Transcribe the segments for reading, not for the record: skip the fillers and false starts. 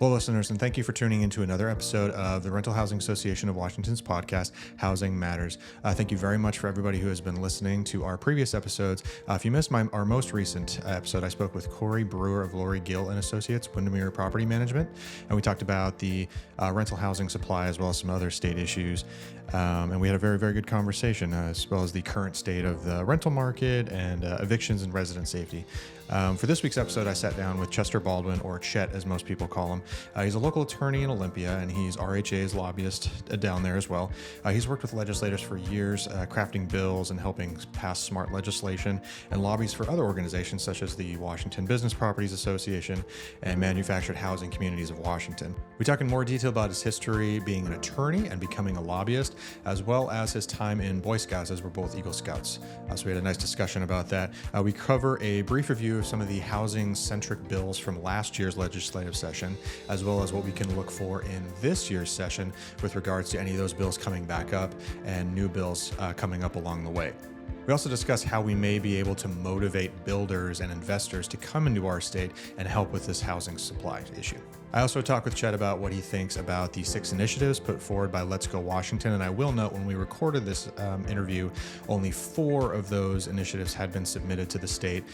Well, listeners, and thank you for tuning into another episode of the Rental Housing Association of Washington's podcast, Housing Matters. Thank you very much for everybody who has been listening to our previous episodes. If you missed our most recent episode, I spoke with Corey Brewer of Lori Gill and Associates, Windermere Property Management, and we talked about the rental housing supply as well as some other state issues. And we had a very, very good conversation, as well as the current state of the rental market and evictions and resident safety. For this week's episode, I sat down with Chester Baldwin, or Chet as most people call him. He's a local attorney in Olympia, and he's RHA's lobbyist down there as well. He's worked with legislators for years, crafting bills and helping pass smart legislation, and lobbies for other organizations such as the Washington Business Properties Association and Manufactured Housing Communities of Washington. We talk in more detail about his history being an attorney and becoming a lobbyist, as well as his time in Boy Scouts, as we're both Eagle Scouts. So we had a nice discussion about that. We cover a brief review of some of the housing-centric bills from last year's legislative session, as well as what we can look for in this year's session with regards to any of those bills coming back up and new bills coming up along the way. We also discuss how we may be able to motivate builders and investors to come into our state and help with this housing supply issue. I also talked with Chet about what he thinks about the 6 initiatives put forward by Let's Go Washington, and I will note when we recorded this interview, only 4 of those initiatives had been submitted to the state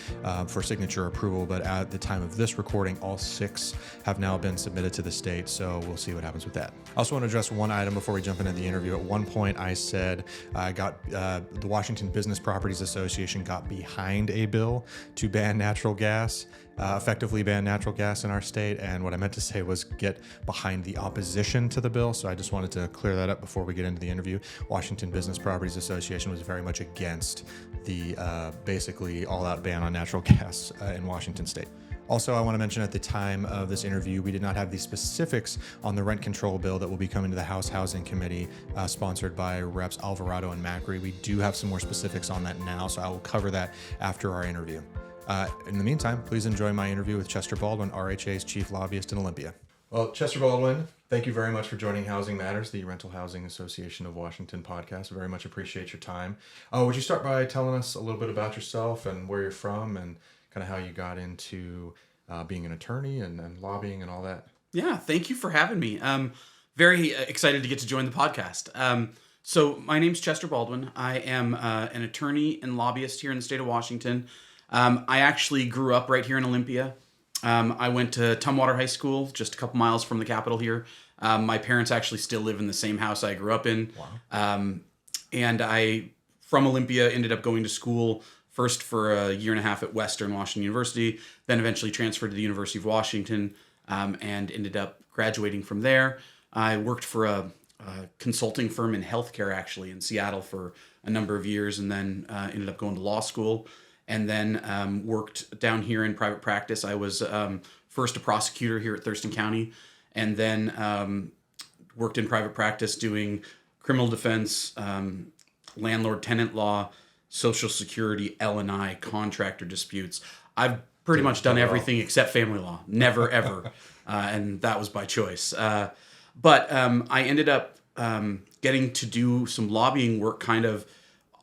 for signature approval, but at the time of this recording, all 6 have now been submitted to the state, so we'll see what happens with that. I also want to address one item before we jump into the interview. At one point, I said the Washington Business Properties Association got behind a bill to ban natural gas. Effectively ban natural gas in our state, and what I meant to say was get behind the opposition to the bill, so I just wanted to clear that up before we get into the interview. Washington Business Properties Association was very much against the basically all-out ban on natural gas in Washington state. Also, I want to mention at the time of this interview, we did not have the specifics on the rent control bill that will be coming to the House Housing Committee, sponsored by Reps Alvarado and Macri. We do have some more specifics on that now, so I will cover that after our interview. In the meantime, please enjoy my interview with Chester Baldwin, RHA's chief lobbyist in Olympia. Well, Chester Baldwin, thank you very much for joining Housing Matters, the Rental Housing Association of Washington podcast. Very much appreciate your time. Would you start by telling us a little bit about yourself and where you're from and kind of how you got into being an attorney and lobbying and all that? Yeah, thank you for having me. Very excited to get to join the podcast. So my name's Chester Baldwin. I am an attorney and lobbyist here in the state of Washington. I actually grew up right here in Olympia. I went to Tumwater High School, just a couple miles from the Capitol here. My parents actually still live in the same house I grew up in. Wow. And I, from Olympia, ended up going to school first for a year and a half at Western Washington University, then eventually transferred to the University of Washington, and ended up graduating from there. I worked for a consulting firm in healthcare, actually, in Seattle for a number of years, and then ended up going to law school. And then worked down here in private practice. I was first a prosecutor here at Thurston County, and then worked in private practice doing criminal defense, landlord-tenant law, Social Security, L&I, contractor disputes. I've pretty much done everything except family law. Never, ever. And that was by choice. But I ended up getting to do some lobbying work kind of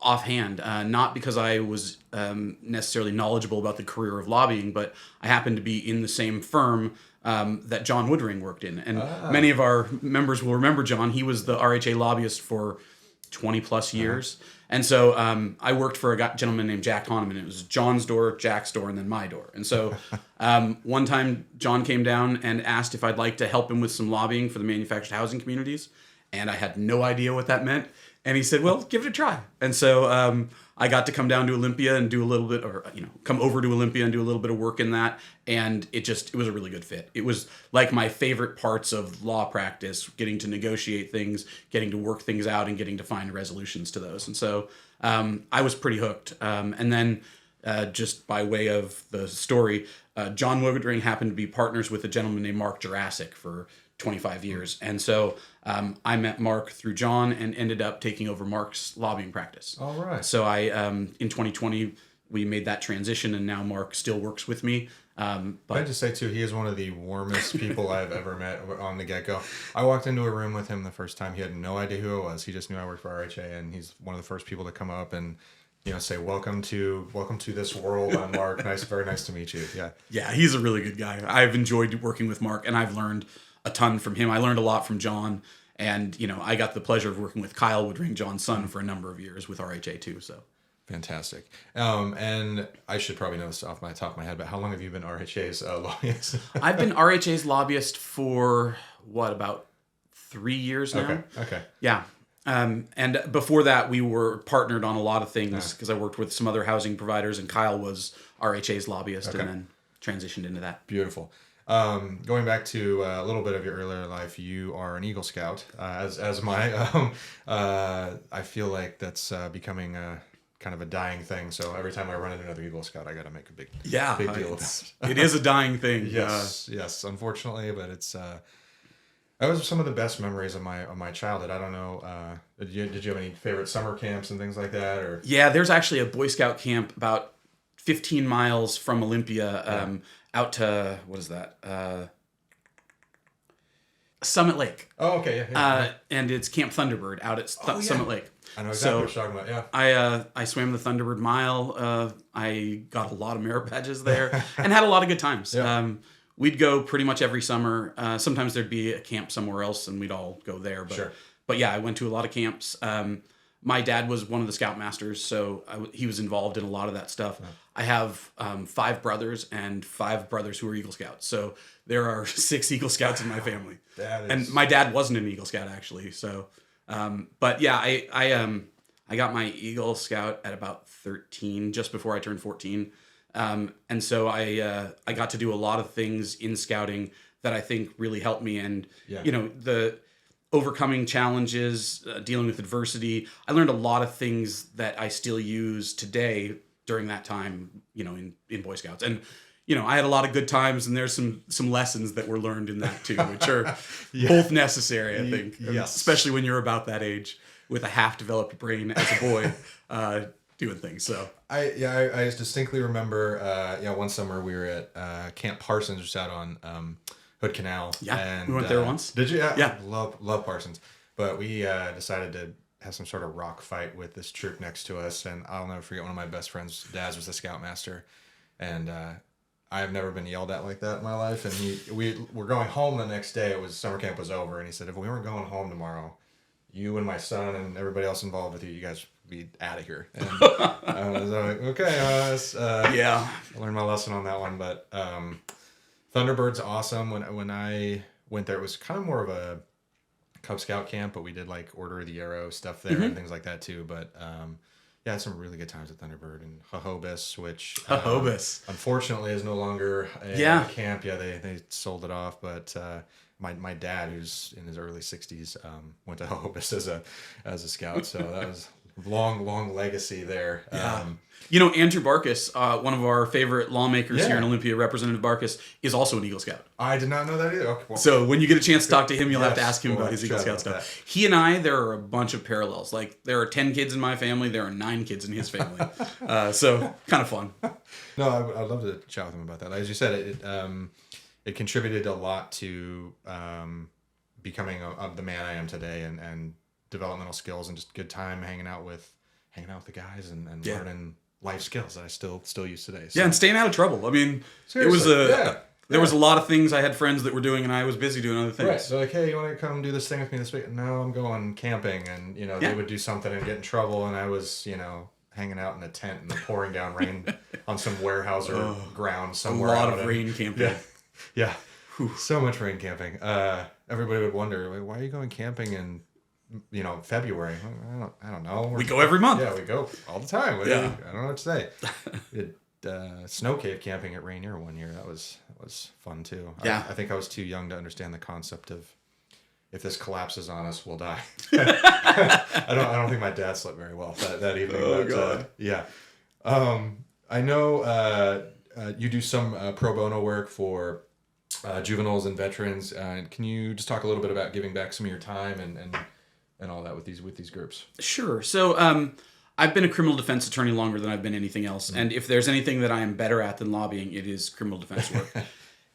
offhand, not because I was necessarily knowledgeable about the career of lobbying, but I happened to be in the same firm that John Woodring worked in. And many of our members will remember John. He was the RHA lobbyist for 20 plus years. And so I worked for a gentleman named Jack Hahnemann. It was John's door, Jack's door, and then my door. And so one time John came down and asked if I'd like to help him with some lobbying for the manufactured housing communities. And I had no idea what that meant. And he said, well, give it a try. And so I got to come down to Olympia and do a little bit, or, come over to Olympia and do a little bit of work in that. And it was a really good fit. It was like my favorite parts of law practice, getting to negotiate things, getting to work things out, and getting to find resolutions to those. And so I was pretty hooked. And then just by way of the story, John Woodring happened to be partners with a gentleman named Mark Jurassic for 25 years. And so I met Mark through John and ended up taking over Mark's lobbying practice. All right. So I, in 2020, we made that transition, and now Mark still works with me. But I'd just say, too, he is one of the warmest people I've ever met on the get-go. I walked into a room with him the first time. He had no idea who I was. He just knew I worked for RHA, and he's one of the first people to come up and say welcome to this world. I'm Mark. Very nice to meet you. Yeah. Yeah, he's a really good guy. I've enjoyed working with Mark, and I've learned a ton from him. I learned a lot from John, and I got the pleasure of working with Kyle Woodring, John's son, for a number of years with RHA too. So fantastic. And I should probably know this off the top of my head, but how long have you been RHA's lobbyist? I've been RHA's lobbyist for about 3 years now. Okay. Yeah. And before that, we were partnered on a lot of things because I worked with some other housing providers, and Kyle was RHA's lobbyist, and then transitioned into that. Beautiful. Going back to a little bit of your earlier life, you are an Eagle Scout. As my, I feel like that's becoming kind of a dying thing. So every time I run into another Eagle Scout, I got to make a big deal about it. It is a dying thing. Yes, unfortunately, but it's. That was some of the best memories of my childhood. I don't know. Did you have any favorite summer camps and things like that? Or yeah, there's actually a Boy Scout camp about 15 miles from Olympia, out to what is that? Summit Lake. Oh, okay, yeah. And it's Camp Thunderbird out at Summit Lake. I know exactly what you're talking about. Yeah. I swam the Thunderbird Mile. I got a lot of merit badges there and had a lot of good times. Yeah. We'd go pretty much every summer. Sometimes there'd be a camp somewhere else, and we'd all go there. But, sure. But yeah, I went to a lot of camps. My dad was one of the Scoutmasters, so he was involved in a lot of that stuff. Yeah. I have 5 brothers and 5 brothers who are Eagle Scouts. So there are 6 Eagle Scouts in my family. And my dad wasn't an Eagle Scout, actually. So, but yeah, I got my Eagle Scout at about 13, just before I turned 14. And so I got to do a lot of things in scouting that I think really helped me. And, the overcoming challenges, dealing with adversity. I learned a lot of things that I still use today during that time, in Boy Scouts. And, I had a lot of good times, and there's some lessons that were learned in that too, which are both necessary, I think. Yes. Especially when you're about that age with a half-developed brain as a boy. Doing things. So I distinctly remember one summer we were at Camp Parsons, just out on Hood Canal. Yeah, and we went there once. Did you? Yeah. Love Parsons. But we decided to have some sort of rock fight with this troop next to us, and I'll never forget, one of my best friends' dads was the Scoutmaster, and I have never been yelled at like that in my life. And we were going home the next day. Summer camp was over, and he said, if we weren't going home tomorrow, you and my son and everybody else involved with you guys be out of here. And I was like, okay, I learned my lesson on that one. But Thunderbird's awesome. When I went there, it was kind of more of a Cub Scout camp, but we did like Order of the Arrow stuff there and things like that too. But I had some really good times at Thunderbird and Jojobas, which unfortunately is no longer a camp. Yeah, they sold it off, but my dad, who's in his early 60s, went to Jojobas as a scout, so that was long legacy there. Andrew Barkus, one of our favorite lawmakers here in Olympia, Representative Barkus, is also an Eagle Scout. I did not know that either. Okay, well, so when you get a chance to talk to him, you'll have to ask him about his Eagle Scout stuff. He and I, there are a bunch of parallels. Like, there are 10 kids in my family, there are 9 kids in his family. So kind of fun. No, I'd love to chat with him about that. As you said, it contributed a lot to becoming the man I am today, and developmental skills, and just good time hanging out with the guys and learning life skills that I still use today. So. Yeah, and staying out of trouble. I mean, seriously, there was a lot of things I had friends that were doing, and I was busy doing other things. Right. So like, hey, you want to come do this thing with me this week? No, I'm going camping, and they would do something and get in trouble, and I was hanging out in a tent in the pouring down rain on some warehouse or ground somewhere. A lot of rain camping. Yeah. So much rain camping. Everybody would wonder, like, why are you going camping in February? I don't know. We go every month. Yeah, we go all the time. I don't know what to say. We did snow cave camping at Rainier one year. That was fun too. Yeah. I think I was too young to understand the concept of, if this collapses on us, we'll die. I don't think my dad slept very well that evening. Oh, God. Yeah. I know you do some pro bono work for juveniles and veterans. Can you just talk a little bit about giving back some of your time and all that with these groups? Sure. So I've been a criminal defense attorney longer than I've been anything else. Mm-hmm. And if there's anything that I am better at than lobbying, it is criminal defense work.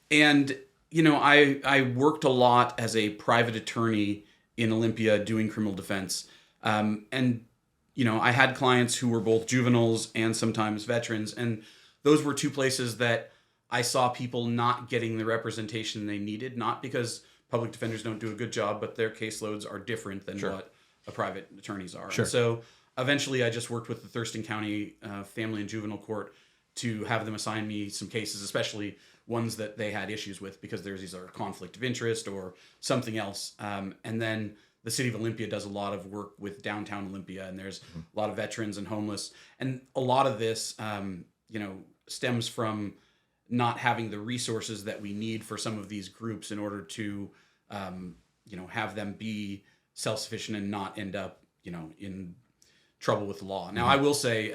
And, I worked a lot as a private attorney in Olympia doing criminal defense. And, I had clients who were both juveniles and sometimes veterans, and those were two places that I saw people not getting the representation they needed, not because public defenders don't do a good job, but their caseloads are different than what a private attorneys are. Sure. And so eventually I just worked with the Thurston County Family and Juvenile Court to have them assign me some cases, especially ones that they had issues with because there's either a conflict of interest or something else. And then the city of Olympia does a lot of work with downtown Olympia, and there's a lot of veterans and homeless. And a lot of this, stems from not having the resources that we need for some of these groups in order to, have them be self-sufficient and not end up, in trouble with the law. Now, I will say,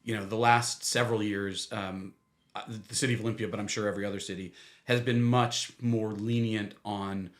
the last several years, the city of Olympia, but I'm sure every other city, has been much more lenient on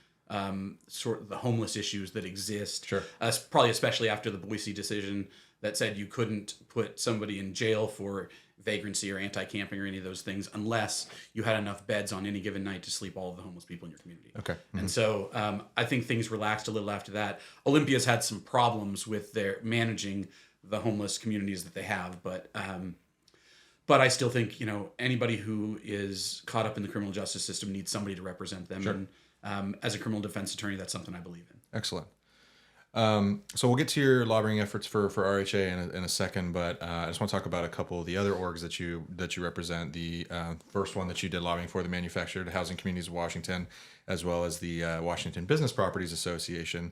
sort of the homeless issues that exist. Sure. Probably especially after the Boise decision that said you couldn't put somebody in jail for vagrancy or anti-camping or any of those things unless you had enough beds on any given night to sleep all of the homeless people in your community. Okay. Mm-hmm. And so I think things relaxed a little after that. Olympia's had some problems with their managing the homeless communities that they have, but I still think, anybody who is caught up in the criminal justice system needs somebody to represent them. Sure. And as a criminal defense attorney, that's something I believe in. Excellent. So we'll get to your lobbying efforts for RHA in a second, but I just want to talk about a couple of the other orgs that you represent. The first one that you did lobbying for, the Manufactured Housing Communities of Washington, as well as the Washington Business Properties Association.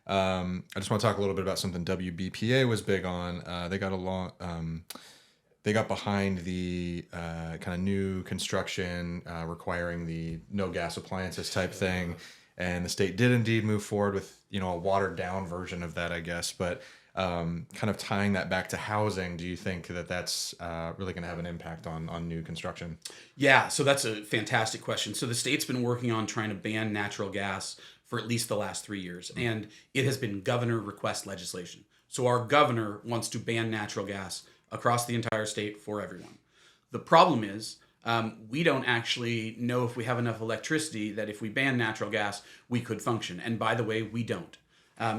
I just want to talk a little bit about something WBPA was big on. They got behind the kind of new construction requiring the no gas appliances type thing. And the state did indeed move forward with, a watered down version of that, I guess. But kind of tying that back to housing, do you think that that's really going to have an impact on new construction? Yeah, so that's a fantastic question. So the state's been working on trying to ban natural gas for at least the last 3 years. And it has been governor request legislation. So our governor wants to ban natural gas across the entire state for everyone. The problem is we don't actually know if we have enough electricity that if we ban natural gas, we could function. And by the way, we don't.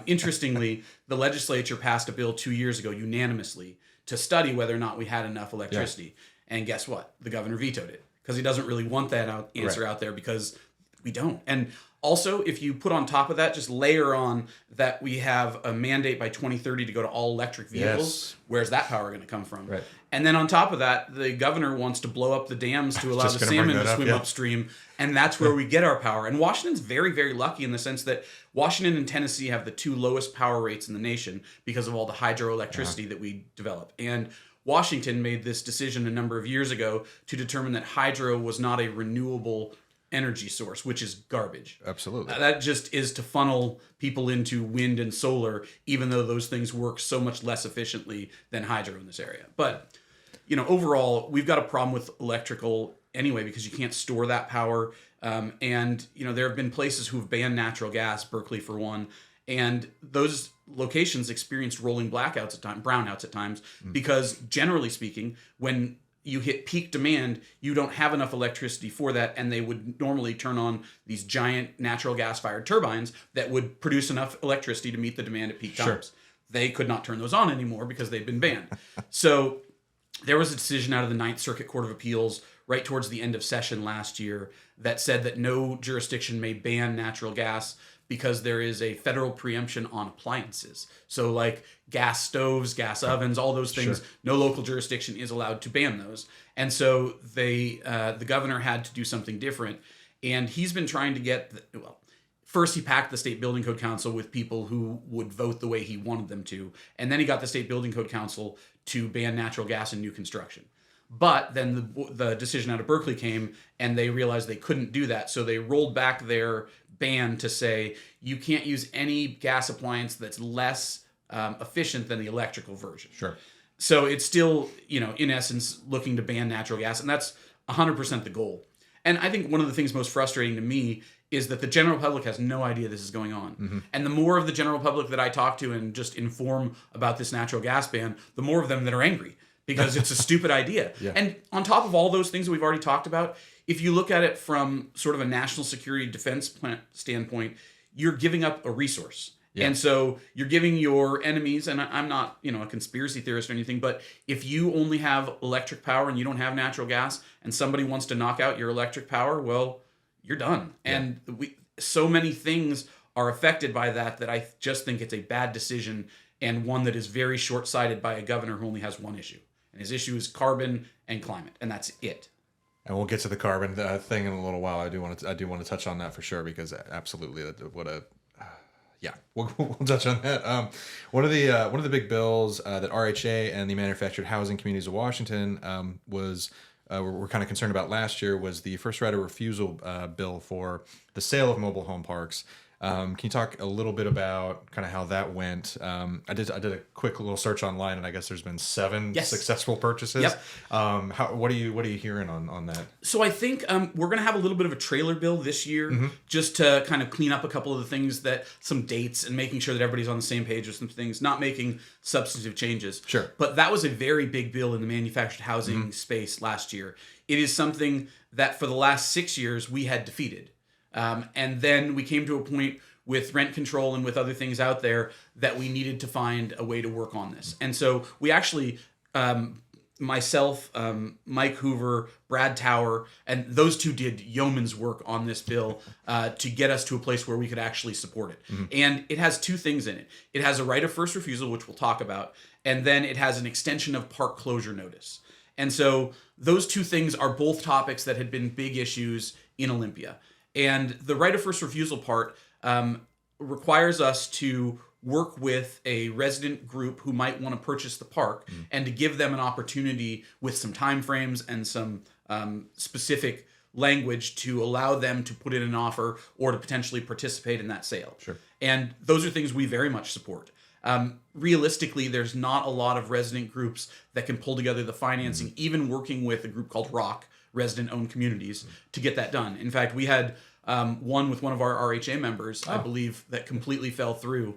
Interestingly, the legislature passed a bill 2 years ago unanimously to study whether or not we had enough electricity. Yeah. And guess what? The governor vetoed it because he doesn't really want that answer out there because we don't. And also, if you put on top of that, just layer on that we have a mandate by 2030 to go to all electric vehicles. Yes. Where's that power going to come from? Right. And then on top of that, the governor wants to blow up the dams to allow the salmon to swim upstream. And that's where we get our power. And Washington's very, very lucky in the sense that Washington and Tennessee have the two lowest power rates in the nation because of all the hydroelectricity that we develop. And Washington made this decision a number of years ago to determine that hydro was not a renewable energy source, which is garbage. Absolutely. That just is to funnel people into wind and solar, even though those things work so much less efficiently than hydro in this area. But, overall, we've got a problem with electrical anyway because you can't store that power. And, there have been places who've banned natural gas, Berkeley for one, and those locations experienced rolling brownouts at times, because generally speaking, when you hit peak demand, you don't have enough electricity for that, and they would normally turn on these giant natural gas-fired turbines that would produce enough electricity to meet the demand at peak times. They could not turn those on anymore because they've been banned. So there was a decision out of the Ninth Circuit Court of Appeals right towards the end of session last year that said that no jurisdiction may ban natural gas because there is a federal preemption on appliances. So like gas stoves, gas ovens, all those things, no local jurisdiction is allowed to ban those. And so the governor had to do something different. And he's been trying to get, first he packed the State Building Code Council with people who would vote the way he wanted them to. And then he got the State Building Code Council to ban natural gas in new construction. But then the decision out of Berkeley came, and they realized they couldn't do that. So they rolled back their ban to say you can't use any gas appliance that's less efficient than the electrical version. Sure. So it's still, in essence, looking to ban natural gas, and that's 100% the goal. And I think one of the things most frustrating to me is that the general public has no idea this is going on. Mm-hmm. And the more of the general public that I talk to and just inform about this natural gas ban, the more of them that are angry. Because it's a stupid idea. Yeah. And on top of all those things that we've already talked about, if you look at it from sort of a national security defense standpoint, you're giving up a resource. Yeah. And so you're giving your enemies, and I'm not, a conspiracy theorist or anything, but if you only have electric power and you don't have natural gas, and somebody wants to knock out your electric power, well, you're done. Yeah. And so many things are affected by that I just think it's a bad decision, and one that is very short-sighted by a governor who only has one issue. And his issue is carbon and climate, and that's it. And we'll get to the carbon thing in a little while. I do want to touch on that for sure, because absolutely, we'll touch on that. One of the big bills that RHA and the Manufactured Housing Communities of Washington were kind of concerned about last year was the first right of refusal bill for the sale of mobile home parks. Can you talk a little bit about kind of how that went? I did a quick little search online, and I guess there's been 7 successful purchases. Yep. What are you hearing on that? So I think we're going to have a little bit of a trailer bill this year, just to kind of clean up a couple of the things, some dates, and making sure that everybody's on the same page with some things, not making substantive changes. Sure. But that was a very big bill in the manufactured housing space last year. It is something that for the last 6 years we had defeated. And then we came to a point with rent control and with other things out there that we needed to find a way to work on this. And so we actually, myself, Mike Hoover, Brad Tower, and those two did yeoman's work on this bill to get us to a place where we could actually support it. And it has 2 things in it. It has a right of first refusal, which we'll talk about, and then it has an extension of park closure notice. And so those 2 things are both topics that had been big issues in Olympia. And the right of first refusal part requires us to work with a resident group who might want to purchase the park and to give them an opportunity with some timeframes and some specific language to allow them to put in an offer or to potentially participate in that sale. Sure. And those are things we very much support. Realistically, there's not a lot of resident groups that can pull together the financing, even working with a group called RHAWA, resident-owned communities, to get that done. In fact, we had one with one of our RHA members, I believe, that completely fell through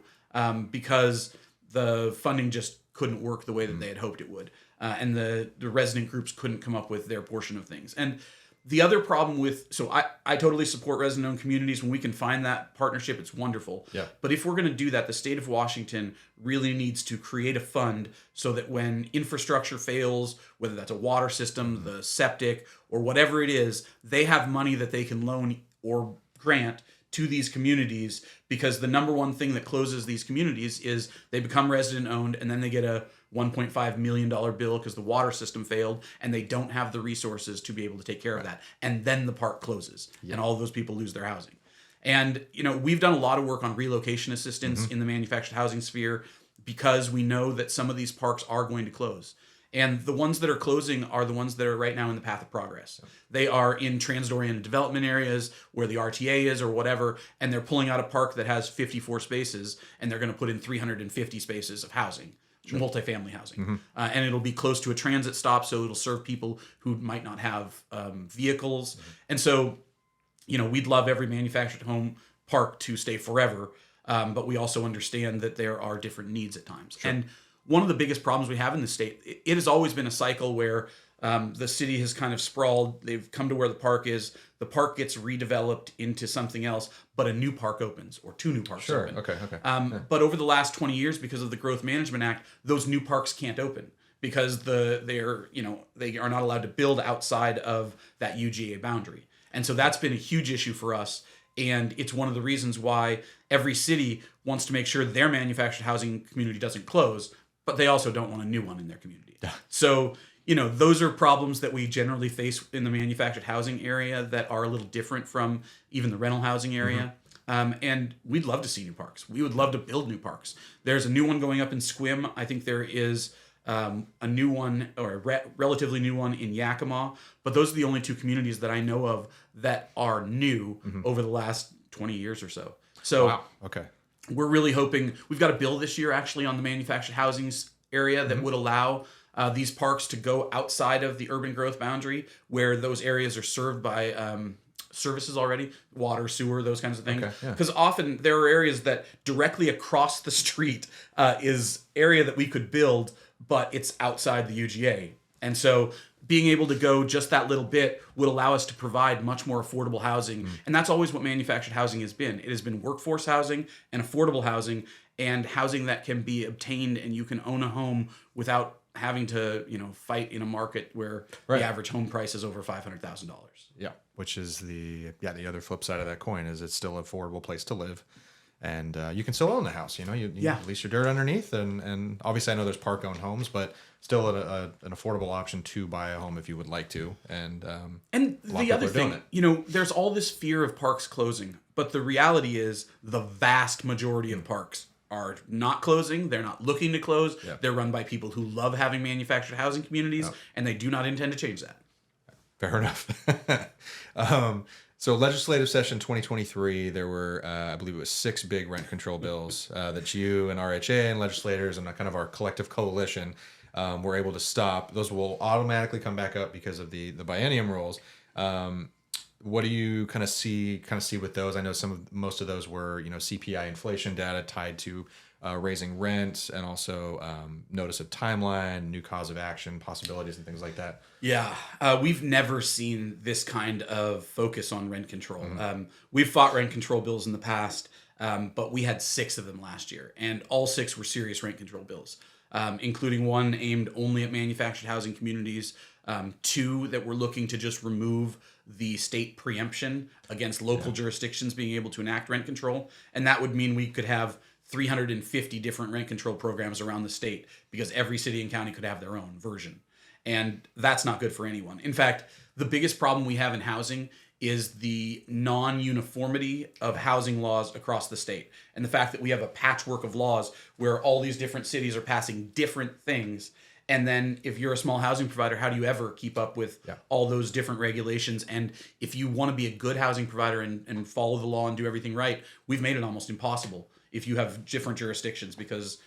because the funding just couldn't work the way that they had hoped it would. And the resident groups couldn't come up with their portion of things. And the other problem so I totally support resident-owned communities. When we can find that partnership, it's wonderful. Yeah. But if we're going to do that, the state of Washington really needs to create a fund so that when infrastructure fails, whether that's a water system, the septic, or whatever it is, they have money that they can loan or grant to these communities, because the number one thing that closes these communities is they become resident-owned and then they get a $1.5 million bill because the water system failed and they don't have the resources to be able to take care of that. And then the park closes and all of those people lose their housing. And, we've done a lot of work on relocation assistance in the manufactured housing sphere because we know that some of these parks are going to close. And the ones that are closing are the ones that are right now in the path of progress. They are in transit-oriented development areas where the RTA is or whatever, and they're pulling out a park that has 54 spaces, and they're going to put in 350 spaces of housing. Multifamily housing. And it'll be close to a transit stop, so it'll serve people who might not have vehicles. And so, we'd love every manufactured home park to stay forever, but we also understand that there are different needs at times. Sure. And one of the biggest problems we have in the state, it has always been a cycle where the city has kind of sprawled. They've come to where the park is. The park gets redeveloped into something else, but a new park opens or 2 new parks open. Okay. But over the last 20 years, because of the Growth Management Act, those new parks can't open because they are not allowed to build outside of that UGA boundary. And so that's been a huge issue for us. And it's one of the reasons why every city wants to make sure their manufactured housing community doesn't close, but they also don't want a new one in their community. So, those are problems that we generally face in the manufactured housing area that are a little different from even the rental housing area. And we'd love to see new parks. We would love to build new parks. There's a new one going up in Sequim. I think there is a new one, or a relatively new one in Yakima. But those are the only 2 communities that I know of that are new over the last 20 years or so. So wow. Okay. We're really hoping, we've got a bill this year actually on the manufactured housing area that would allow these parks to go outside of the urban growth boundary where those areas are served by services already, water, sewer, those kinds of things. Because often there are areas that directly across the street is area that we could build, but it's outside the UGA. And so being able to go just that little bit would allow us to provide much more affordable housing. And that's always what manufactured housing has been. It has been workforce housing and affordable housing, and housing that can be obtained and you can own a home without having to, fight in a market where the average home price is over $500,000. Yeah, which is the other flip side of that coin is it's still an affordable place to live. And you can still own the house, you at least your dirt underneath. And obviously I know there's park-owned homes, but still an affordable option to buy a home if you would like to. And the other thing, there's all this fear of parks closing, but the reality is the vast majority of parks are not closing. They're not looking to close. Yep. They're run by people who love having manufactured housing communities, and they do not intend to change that. Fair enough. So legislative session 2023, there were, I believe it was 6 big rent control bills that you and RHAWA and legislators and kind of our collective coalition were able to stop. Those will automatically come back up because of the biennium rules. What do you kind of see with those? I know most of those were, CPI inflation data tied to raising rent and also notice of timeline, new cause of action, possibilities, and things like that. Yeah, we've never seen this kind of focus on rent control. We've fought rent control bills in the past, but we had 6 of them last year, and all 6 were serious rent control bills, including one aimed only at manufactured housing communities, 2 that were looking to just remove the state preemption against local jurisdictions being able to enact rent control, and that would mean we could have 350 different rent control programs around the state because every city and county could have their own version. And that's not good for anyone. In fact, the biggest problem we have in housing is the non-uniformity of housing laws across the state. And the fact that we have a patchwork of laws where all these different cities are passing different things. And then if you're a small housing provider, how do you ever keep up with all those different regulations? And if you want to be a good housing provider and follow the law and do everything right, we've made it almost impossible if you have different jurisdictions because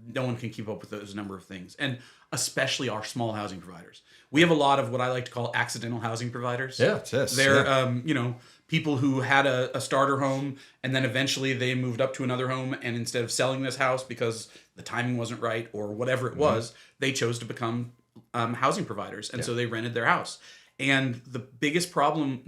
no one can keep up with those number of things. And especially our small housing providers. We have a lot of what I like to call accidental housing providers. Yeah, yes. They're, people who had a starter home and then eventually they moved up to another home, and instead of selling this house because the timing wasn't right or whatever it was, they chose to become housing providers. And so they rented their house. And the biggest problem,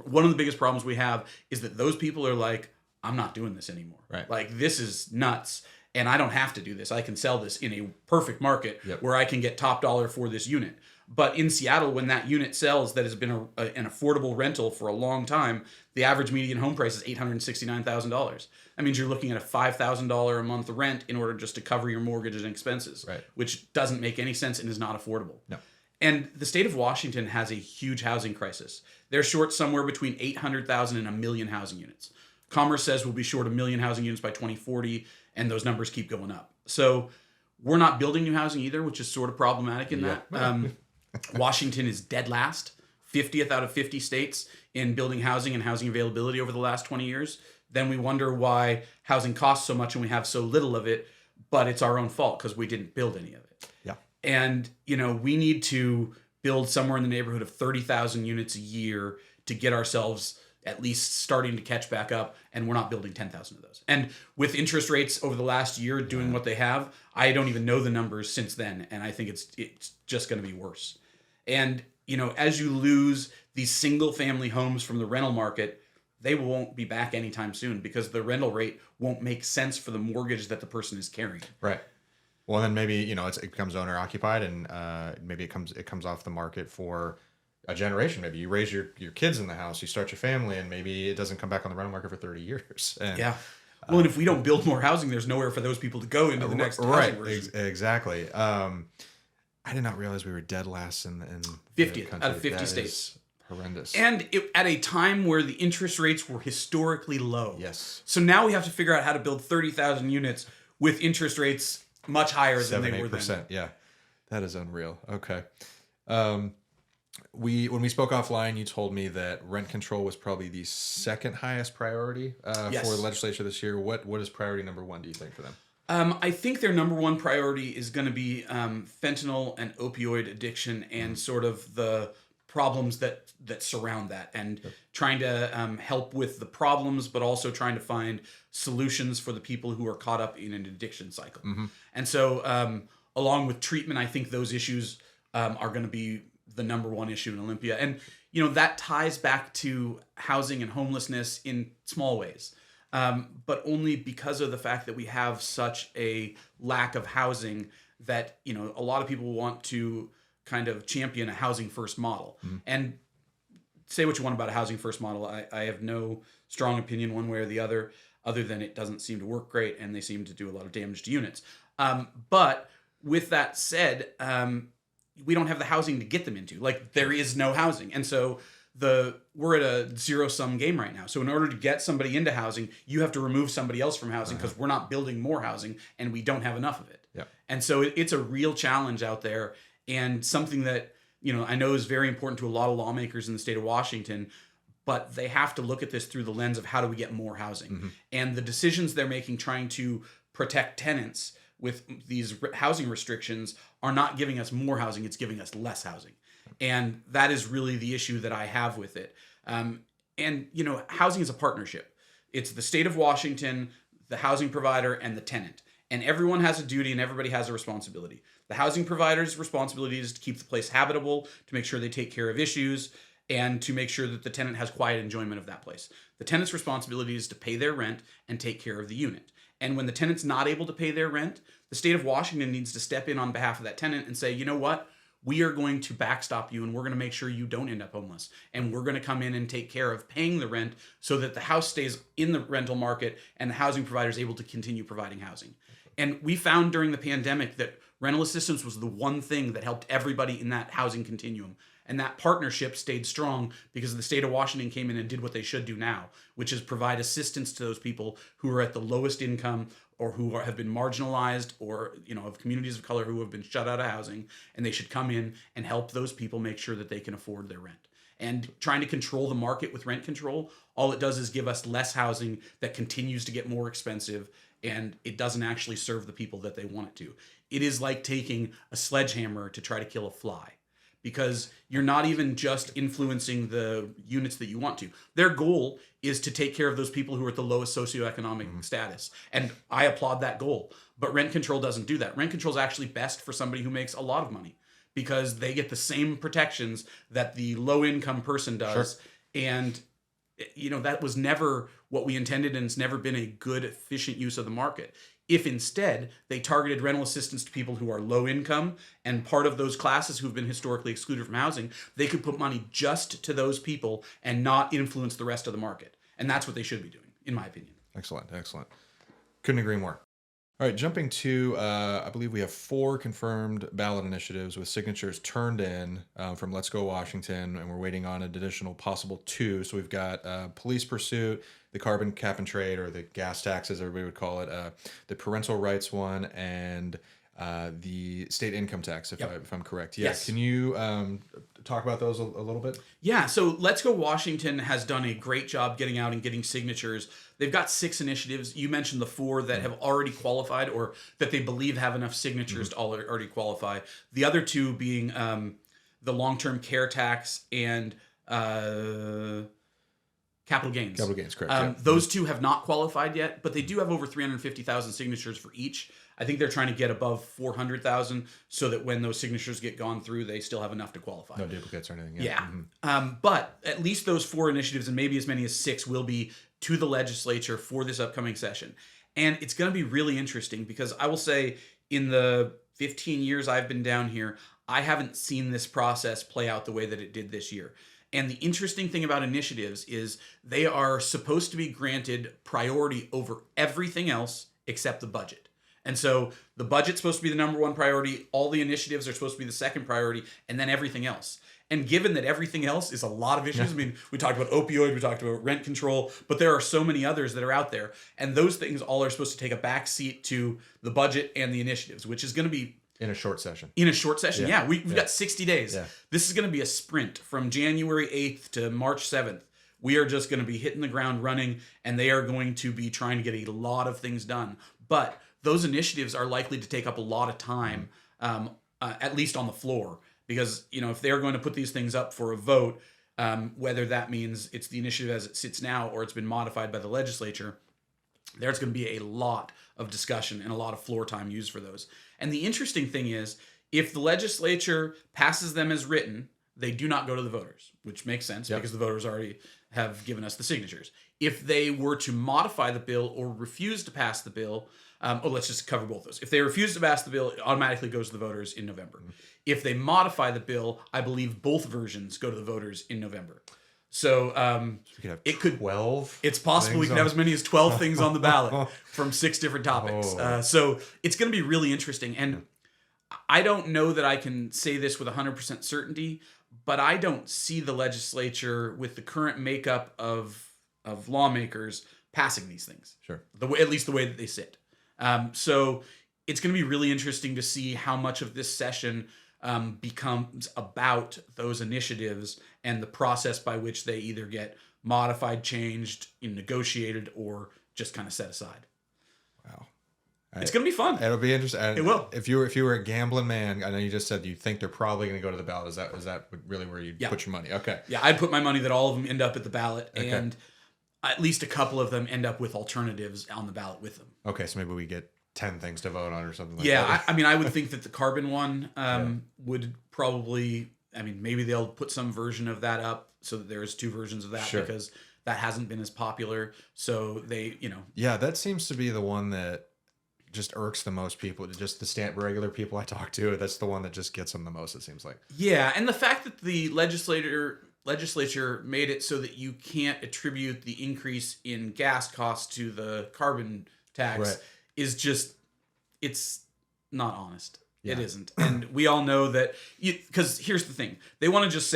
one of the biggest problems we have is that those people are like, I'm not doing this anymore. Right. Like, this is nuts. And I don't have to do this. I can sell this in a perfect market where I can get top dollar for this unit. But in Seattle, when that unit sells that has been an affordable rental for a long time, the average median home price is $869,000. That means you're looking at a $5,000 a month rent in order just to cover your mortgage and expenses, which doesn't make any sense and is not affordable. No. And the state of Washington has a huge housing crisis. They're short somewhere between 800,000 and 1 million housing units. Commerce says we'll be short 1 million housing units by 2040, and those numbers keep going up. So we're not building new housing either, which is sort of problematic in that. Washington is dead last, 50th out of 50 states in building housing and housing availability over the last 20 years. Then we wonder why housing costs so much and we have so little of it, but it's our own fault because we didn't build any of it. Yeah. And, we need to build somewhere in the neighborhood of 30,000 units a year to get ourselves at least starting to catch back up, and we're not building 10,000 of those. And with interest rates over the last year doing what they have, I don't even know the numbers since then, and I think it's just going to be worse. And, as you lose these single-family homes from the rental market, they won't be back anytime soon because the rental rate won't make sense for the mortgage that the person is carrying. Right. Well, then maybe, it becomes owner-occupied, and maybe it comes off the market for a generation. Maybe you raise your kids in the house, you start your family, and maybe it doesn't come back on the rental market for 30 years. And, well, and if we don't build more housing, there's nowhere for those people to go into the next housing version. Exactly. I did not realize we were dead last in 50th out of 50 states. Horrendous. And at a time where the interest rates were historically low. Yes. So now we have to figure out how to build 30,000 units with interest rates much higher than they were then. 7-8%. Yeah. That is unreal. Okay. When we spoke offline, you told me that rent control was probably the second highest priority for the legislature this year. What is priority number 1, do you think, for them? I think their number 1 priority is going to be fentanyl and opioid addiction and sort of the problems that surround that, and trying to help with the problems, but also trying to find solutions for the people who are caught up in an addiction cycle. And so along with treatment, I think those issues are going to be the number one issue in Olympia. And, that ties back to housing and homelessness in small ways. But only because of the fact that we have such a lack of housing that, a lot of people want to kind of champion a housing first model. And say what you want about a housing first model. I have no strong opinion one way or the other than it doesn't seem to work great and they seem to do a lot of damage to units. But with that said, we don't have the housing to get them into. Like, there is no housing. And so we're at a zero-sum game right now. So in order to get somebody into housing, you have to remove somebody else from housing because we're not building more housing and we don't have enough of it. Yeah. And so it's a real challenge out there, and something that, I know is very important to a lot of lawmakers in the state of Washington, but they have to look at this through the lens of how do we get more housing. And the decisions they're making trying to protect tenants with these housing restrictions are not giving us more housing, it's giving us less housing. And that is really the issue that I have with it. And, housing is a partnership. It's the state of Washington, the housing provider, and the tenant. And everyone has a duty and everybody has a responsibility. The housing provider's responsibility is to keep the place habitable, to make sure they take care of issues, and to make sure that the tenant has quiet enjoyment of that place. The tenant's responsibility is to pay their rent and take care of the unit. And when the tenant's not able to pay their rent, the state of Washington needs to step in on behalf of that tenant and say, you know what? We are going to backstop you and we're going to make sure you don't end up homeless. And we're going to come in and take care of paying the rent so that the house stays in the rental market and the housing provider is able to continue providing housing. And we found during the pandemic that rental assistance was the one thing that helped everybody in that housing continuum. And that partnership stayed strong because the state of Washington came in and did what they should do now, which is provide assistance to those people who are at the lowest income or who have been marginalized, or of communities of color who have been shut out of housing, and they should come in and help those people make sure that they can afford their rent. And trying to control the market with rent control, all it does is give us less housing that continues to get more expensive, and it doesn't actually serve the people that they want it to. It is like taking a sledgehammer to try to kill a fly, because you're not even just influencing the units that you want to. Their goal is to take care of those people who are at the lowest socioeconomic status. And I applaud that goal. But rent control doesn't do that. Rent control is actually best for somebody who makes a lot of money, because they get the same protections that the low-income person does. Sure. And, that was never what we intended, and it's never been a good, efficient use of the market. If instead they targeted rental assistance to people who are low income and part of those classes who've been historically excluded from housing, they could put money just to those people and not influence the rest of the market. And that's what they should be doing, in my opinion. Excellent. Couldn't agree more. All right, jumping to, I believe we have 4 confirmed ballot initiatives with signatures turned in from Let's Go Washington, and we're waiting on an additional possible 2. So we've got police pursuit, the carbon cap and trade, or the gas tax, as everybody would call it, the parental rights one, and the state income tax, if I'm correct. Yeah. Yes. Can you talk about those a little bit? Yeah. So Let's Go Washington has done a great job getting out and getting signatures. They've got 6 initiatives. You mentioned the 4 that have already qualified, or that they believe have enough signatures to already qualify. The other 2 being the long-term care tax and capital gains. Capital gains, correct. Those 2 have not qualified yet, but they do have over 350,000 signatures for each. I think they're trying to get above 400,000 so that when those signatures get gone through, they still have enough to qualify. No duplicates or anything. Yeah. But at least those 4 initiatives, and maybe as many as 6, will be to the legislature for this upcoming session. And it's going to be really interesting, because I will say, in the 15 years I've been down here, I haven't seen this process play out the way that it did this year. And the interesting thing about initiatives is they are supposed to be granted priority over everything else except the budget. And so the budget's supposed to be the number 1 priority, all the initiatives are supposed to be the second priority, and then everything else. And given that everything else is a lot of issues, I mean, we talked about opioid, we talked about rent control, but there are so many others that are out there. And those things all are supposed to take a back seat to the budget and the initiatives, which is going to be in a short session. Yeah. We've got 60 days. Yeah. This is going to be a sprint from January 8th to March 7th. We are just going to be hitting the ground running, and they are going to be trying to get a lot of things done. But those initiatives are likely to take up a lot of time, at least on the floor, because if they're going to put these things up for a vote, whether that means it's the initiative as it sits now or it's been modified by the legislature, there's going to be a lot of discussion and a lot of floor time used for those. And the interesting thing is If the legislature passes them as written, they do not go to the voters, which makes sense because the voters already have given us the signatures. If they were to modify the bill or refuse to pass the bill, let's just cover both those. If they refuse to pass the bill, it automatically goes to the voters in November. If they modify the bill, I believe both versions go to the voters in November. So it could 12. It's possible we could have as many as 12 things on the ballot from 6 different topics. So it's going to be really interesting. And I don't know that I can say this with 100% certainty, but I don't see the legislature with the current makeup of lawmakers passing these things. Sure. At least the way that they sit. So it's going to be really interesting to see how much of this session becomes about those initiatives and the process by which they either get modified, changed, negotiated, or just kind of set aside. Wow. It's going to be fun. It'll be interesting. It will. If you were a gambling man, I know you just said you think they're probably going to go to the ballot. Is that really where you put your money? Okay. Yeah, I'd put my money that all of them end up at the ballot, and at least a couple of them end up with alternatives on the ballot with them. Okay, so maybe we get 10 things to vote on or something like that. Yeah, I mean, I would think that the carbon one would probably, maybe they'll put some version of that up so that there's 2 versions of that because that hasn't been as popular. So they, Yeah, that seems to be the one that just irks the most people. Just the regular people I talk to, that's the one that just gets them the most, it seems like. Yeah, and the fact that the legislature made it so that you can't attribute the increase in gas costs to the carbon tax is just, it's not honest. Yeah. It isn't. And we all know that, because here's the thing. They want to just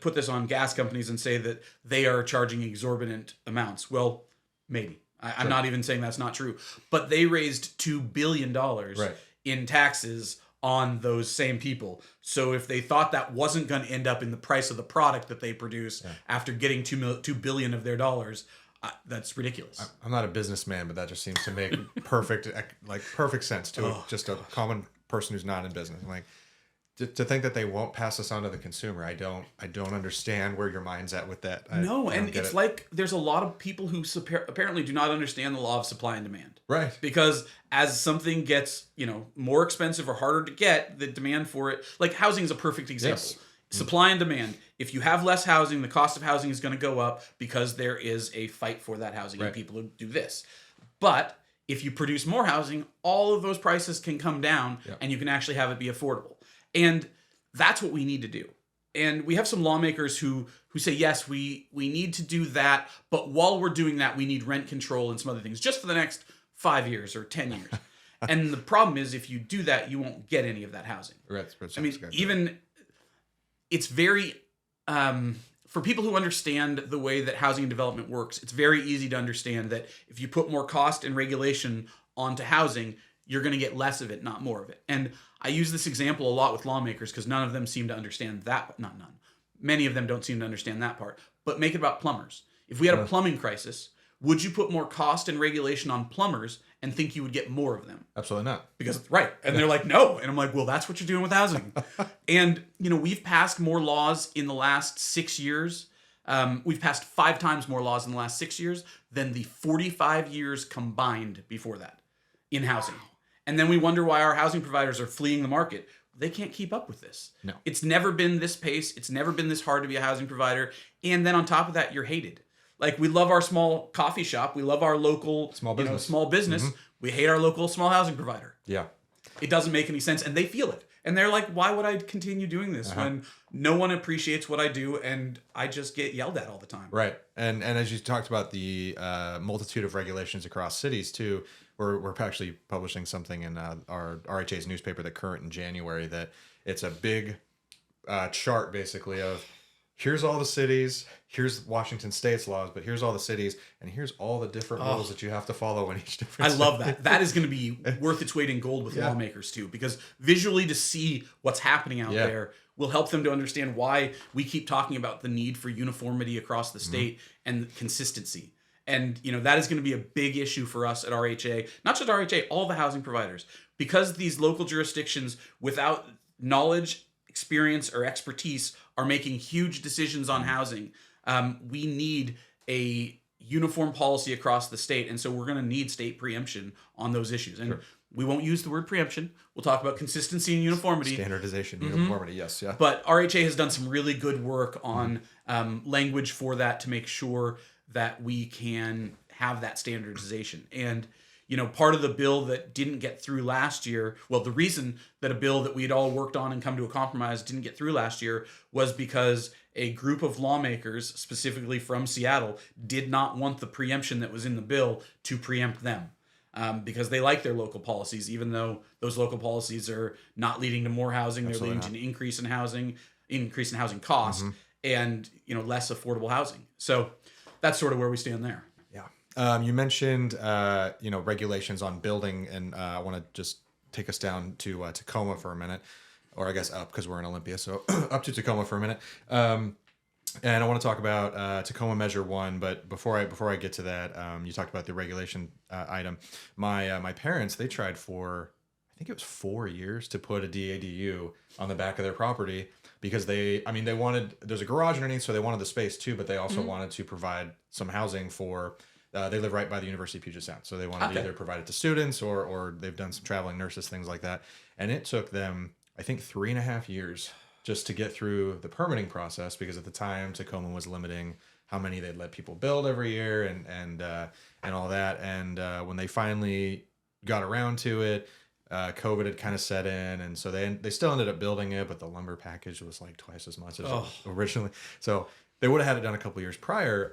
put this on gas companies and say that they are charging exorbitant amounts. Well, maybe. I'm not even saying that's not true. But they raised $2 billion in taxes on those same people. So if they thought that wasn't going to end up in the price of the product that they produce after getting $2 billion of their dollars, that's ridiculous. I'm not a businessman, but that just seems to make perfect sense to just a common person who's not in business. Like to think that they won't pass this on to the consumer, I don't understand where your mind's at with that. It's like there's a lot of people who apparently do not understand the law of supply and demand. Right. Because as something gets, more expensive or harder to get, the demand for it, like housing is a perfect example. Yes. Supply and demand. If you have less housing, the cost of housing is going to go up because there is a fight for that housing and people who do this. But if you produce more housing, all of those prices can come down and you can actually have it be affordable. And that's what we need to do. And we have some lawmakers who say, yes, we need to do that. But while we're doing that, we need rent control and some other things just for the next 5 years or 10 years. And the problem is if you do that, you won't get any of that housing. Right. It's very, for people who understand the way that housing and development works, it's very easy to understand that if you put more cost and regulation onto housing, you're going to get less of it, not more of it. And I use this example a lot with lawmakers because none of them seem to understand that. Not none. Many of them don't seem to understand that part. But make it about plumbers. If we had a plumbing crisis, would you put more cost and regulation on plumbers and think you would get more of them? Absolutely not. And they're like, no. And I'm like, well, that's what you're doing with housing. And, we've passed more laws in the last 6 years. We've passed 5 times more laws in the last 6 years than the 45 years combined before that in housing. And then we wonder why our housing providers are fleeing the market. They can't keep up with this. No. It's never been this pace. It's never been this hard to be a housing provider. And then on top of that, you're hated. Like, we love our small coffee shop. We love our local small business. Mm-hmm. We hate our local small housing provider. Yeah. It doesn't make any sense. And they feel it. And they're like, why would I continue doing this when no one appreciates what I do and I just get yelled at all the time? Right. And as you talked about the multitude of regulations across cities too, we're actually publishing something in our RHA's newspaper, The Current, in January, that it's a big chart basically of here's all the cities, here's Washington State's laws, but here's all the cities, and here's all the different rules that you have to follow in each different city. I love that. That is going to be worth its weight in gold with lawmakers too, because visually to see what's happening out there will help them to understand why we keep talking about the need for uniformity across the state and consistency. And, that is going to be a big issue for us at RHA, not just RHA, all the housing providers, because these local jurisdictions without knowledge, experience, or expertise are making huge decisions on housing. We need a uniform policy across the state. And so we're going to need state preemption on those issues. And We won't use the word preemption. We'll talk about consistency and uniformity. Standardization, uniformity, yes, yeah. But RHA has done some really good work on language for that to make sure that we can have that standardization. And, part of the bill that didn't get through last year, well, the reason that a bill that we'd all worked on and come to a compromise didn't get through last year was because a group of lawmakers, specifically from Seattle, did not want the preemption that was in the bill to preempt them. Because they like their local policies, even though those local policies are not leading to more housing, they're leading to an increase in housing costs, and less affordable housing. So that's sort of where we stand there. Yeah. You mentioned regulations on building, and I want to just take us down to Tacoma for a minute, or I guess up because we're in Olympia, so up to Tacoma for a minute. And I want to talk about Tacoma Measure 1, but before I get to that, you talked about the regulation item. My parents, they tried for, I think it was 4 years to put a DADU on the back of their property because they wanted, there's a garage underneath, so they wanted the space too, but they also wanted to provide some housing for, they live right by the University of Puget Sound, so they wanted to either provide it to students or they've done some traveling nurses, things like that. And it took them, I think, 3.5 years just to get through the permitting process, because at the time Tacoma was limiting how many they'd let people build every year and all that. And when they finally got around to it, COVID had kind of set in, and so they still ended up building it, but the lumber package was like twice as much as originally. So they would have had it done a couple years prior.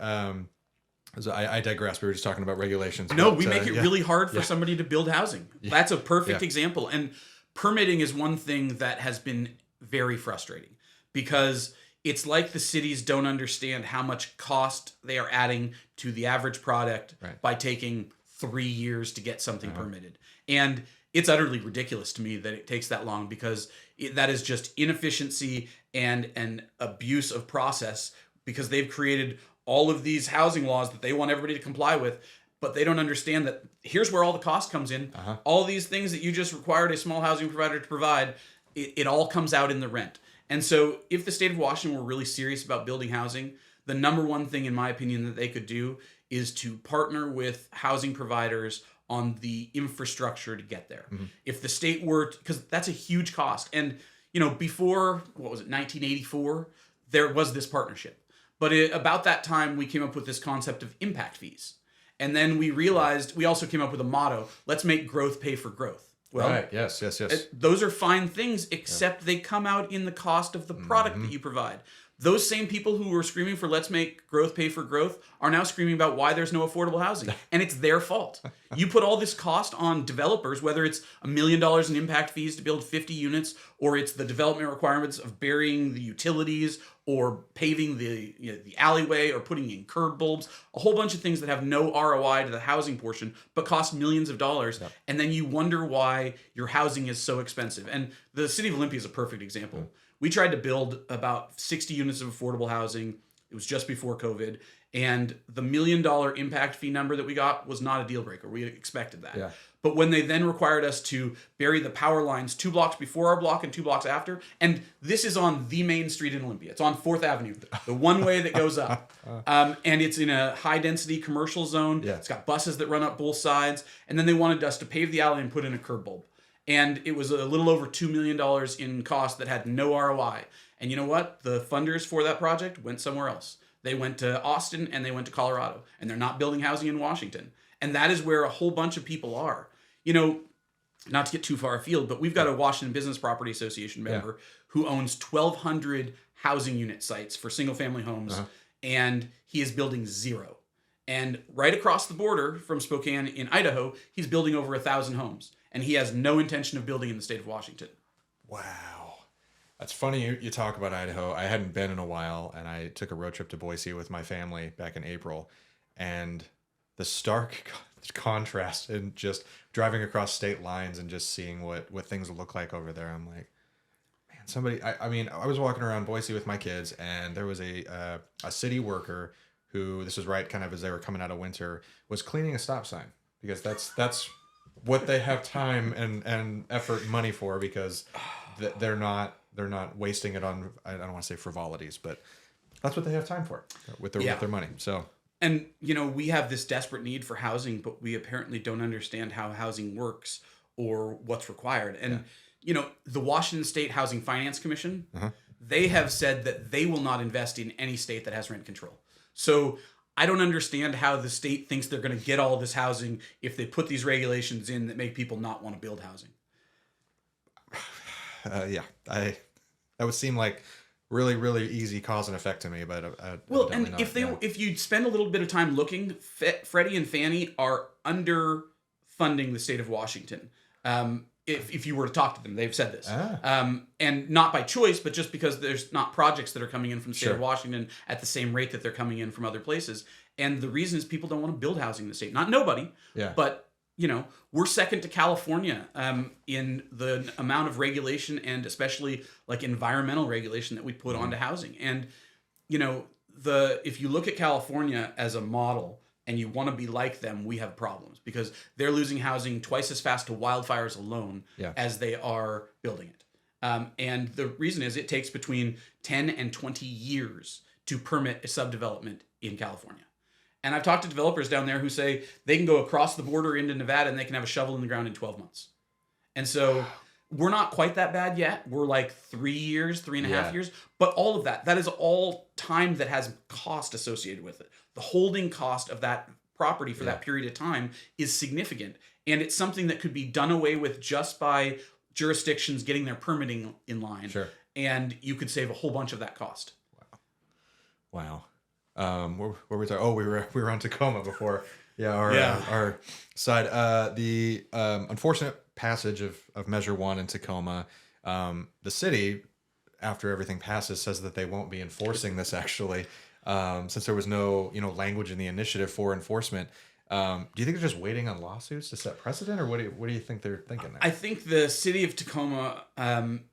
So I digress. We were just talking about regulations. No, we make it really hard for somebody to build housing. That's a perfect example. And permitting is one thing that has been very frustrating, because it's like the cities don't understand how much cost they are adding to the average product by taking 3 years to get something permitted. And it's utterly ridiculous to me that it takes that long, because that is just inefficiency and an abuse of process, because they've created all of these housing laws that they want everybody to comply with, but they don't understand that here's where all the cost comes in. All these things that you just required a small housing provider to provide, it all comes out in the rent. And so if the state of Washington were really serious about building housing, the number one thing, in my opinion, that they could do is to partner with housing providers on the infrastructure to get there. If the state were, because that's a huge cost. And, before, 1984, there was this partnership. But about that time, we came up with this concept of impact fees. And then we realized, we also came up with a motto, let's make growth pay for growth. Well, right. Yes. Those are fine things, except they come out in the cost of the product that you provide. Those same people who were screaming for let's make growth pay for growth are now screaming about why there's no affordable housing. And it's their fault. You put all this cost on developers, whether it's $1 million in impact fees to build 50 units, or it's the development requirements of burying the utilities, or paving the alleyway, or putting in curb bulbs, a whole bunch of things that have no ROI to the housing portion, but cost millions of dollars. And then you wonder why your housing is so expensive. And the city of Olympia is a perfect example. We tried to build about 60 units of affordable housing. It was just before COVID. And the $1 million impact fee number that we got was not a deal breaker. We expected that. But when they then required us to bury the power lines 2 blocks before our block and 2 blocks after, and this is on the main street in Olympia. It's on 4th Avenue, the one way that goes up. And it's in a high density commercial zone. It's got buses that run up both sides. And then they wanted us to pave the alley and put in a curb bulb. And it was a little over $2 million in cost that had no ROI. And you know what? The funders for that project went somewhere else. They went to Austin and they went to Colorado. And they're not building housing in Washington. And that is where a whole bunch of people are. Not to get too far afield, but we've got a Washington Business Property Association member who owns 1,200 housing unit sites for single family homes. And he is building 0. And right across the border from Spokane in Idaho, he's building over 1,000 homes. And he has no intention of building in the state of Washington. Wow. That's funny you talk about Idaho. I hadn't been in a while, and I took a road trip to Boise with my family back in April. And the stark contrast in just driving across state lines and just seeing what things look like over there. I'm like, man, I was walking around Boise with my kids, and there was a city worker who, this was right kind of as they were coming out of winter, was cleaning a stop sign, because that's what they have time and effort and money for, because they're not wasting it on, I don't want to say frivolities, but that's what they have time for with their money. So, and we have this desperate need for housing, but we apparently don't understand how housing works, or what's required. And, the Washington State Housing Finance Commission, they have said that they will not invest in any state that has rent control. So I don't understand how the state thinks they're going to get all of this housing if they put these regulations in that make people not want to build housing. That would seem like really, really easy cause and effect to me, but well, and not, if you spend a little bit of time looking, Freddie and Fannie are underfunding the state of Washington. If you were to talk to them, they've said this, and not by choice, but just because there's not projects that are coming in from the state of Washington at the same rate that they're coming in from other places. And the reason is people don't want to build housing in the state. Not nobody, but we're second to California in the amount of regulation, and especially like environmental regulation that we put onto housing. And if you look at California as a model, and you want to be like them, we have problems because they're losing housing twice as fast to wildfires alone as they are building it. And the reason is it takes between 10 and 20 years to permit a subdevelopment in California. And I've talked to developers down there who say they can go across the border into Nevada and they can have a shovel in the ground in 12 months. And so we're not quite that bad yet. We're like 3 years, 3.5 years. But all of that is all time that has cost associated with it. The holding cost of that property for that period of time is significant. And it's something that could be done away with just by jurisdictions getting their permitting in line. Sure. And you could save a whole bunch of that cost. Wow. Where were we talking? Oh, we were on Tacoma before. Our side. The unfortunate passage of Measure 1 in Tacoma. The city, after everything passes, says that they won't be enforcing this actually. Since there was no, language in the initiative for enforcement. Do you think they're just waiting on lawsuits to set precedent, or what do you think they're thinking there? I think the city of Tacoma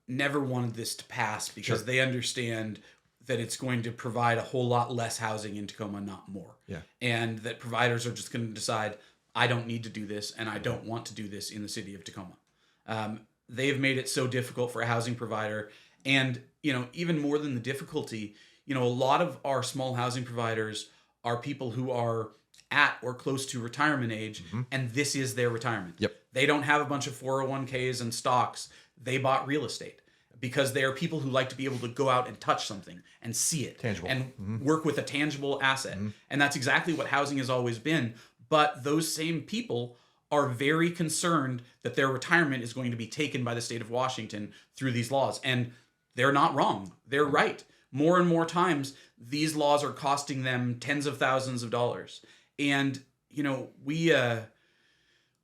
never wanted this to pass because they understand that it's going to provide a whole lot less housing in Tacoma, not more. Yeah. And that providers are just going to decide, I don't need to do this, and I don't want to do this in the city of Tacoma. They've made it so difficult for a housing provider, and even more than the difficulty. A lot of our small housing providers are people who are at or close to retirement age, and this is their retirement. Yep. They don't have a bunch of 401ks and stocks. They bought real estate because they are people who like to be able to go out and touch something and see it. Tangible. And work with a tangible asset. And that's exactly what housing has always been. But those same people are very concerned that their retirement is going to be taken by the state of Washington through these laws. And they're not wrong. They're right. More and more times, these laws are costing them tens of thousands of dollars. And,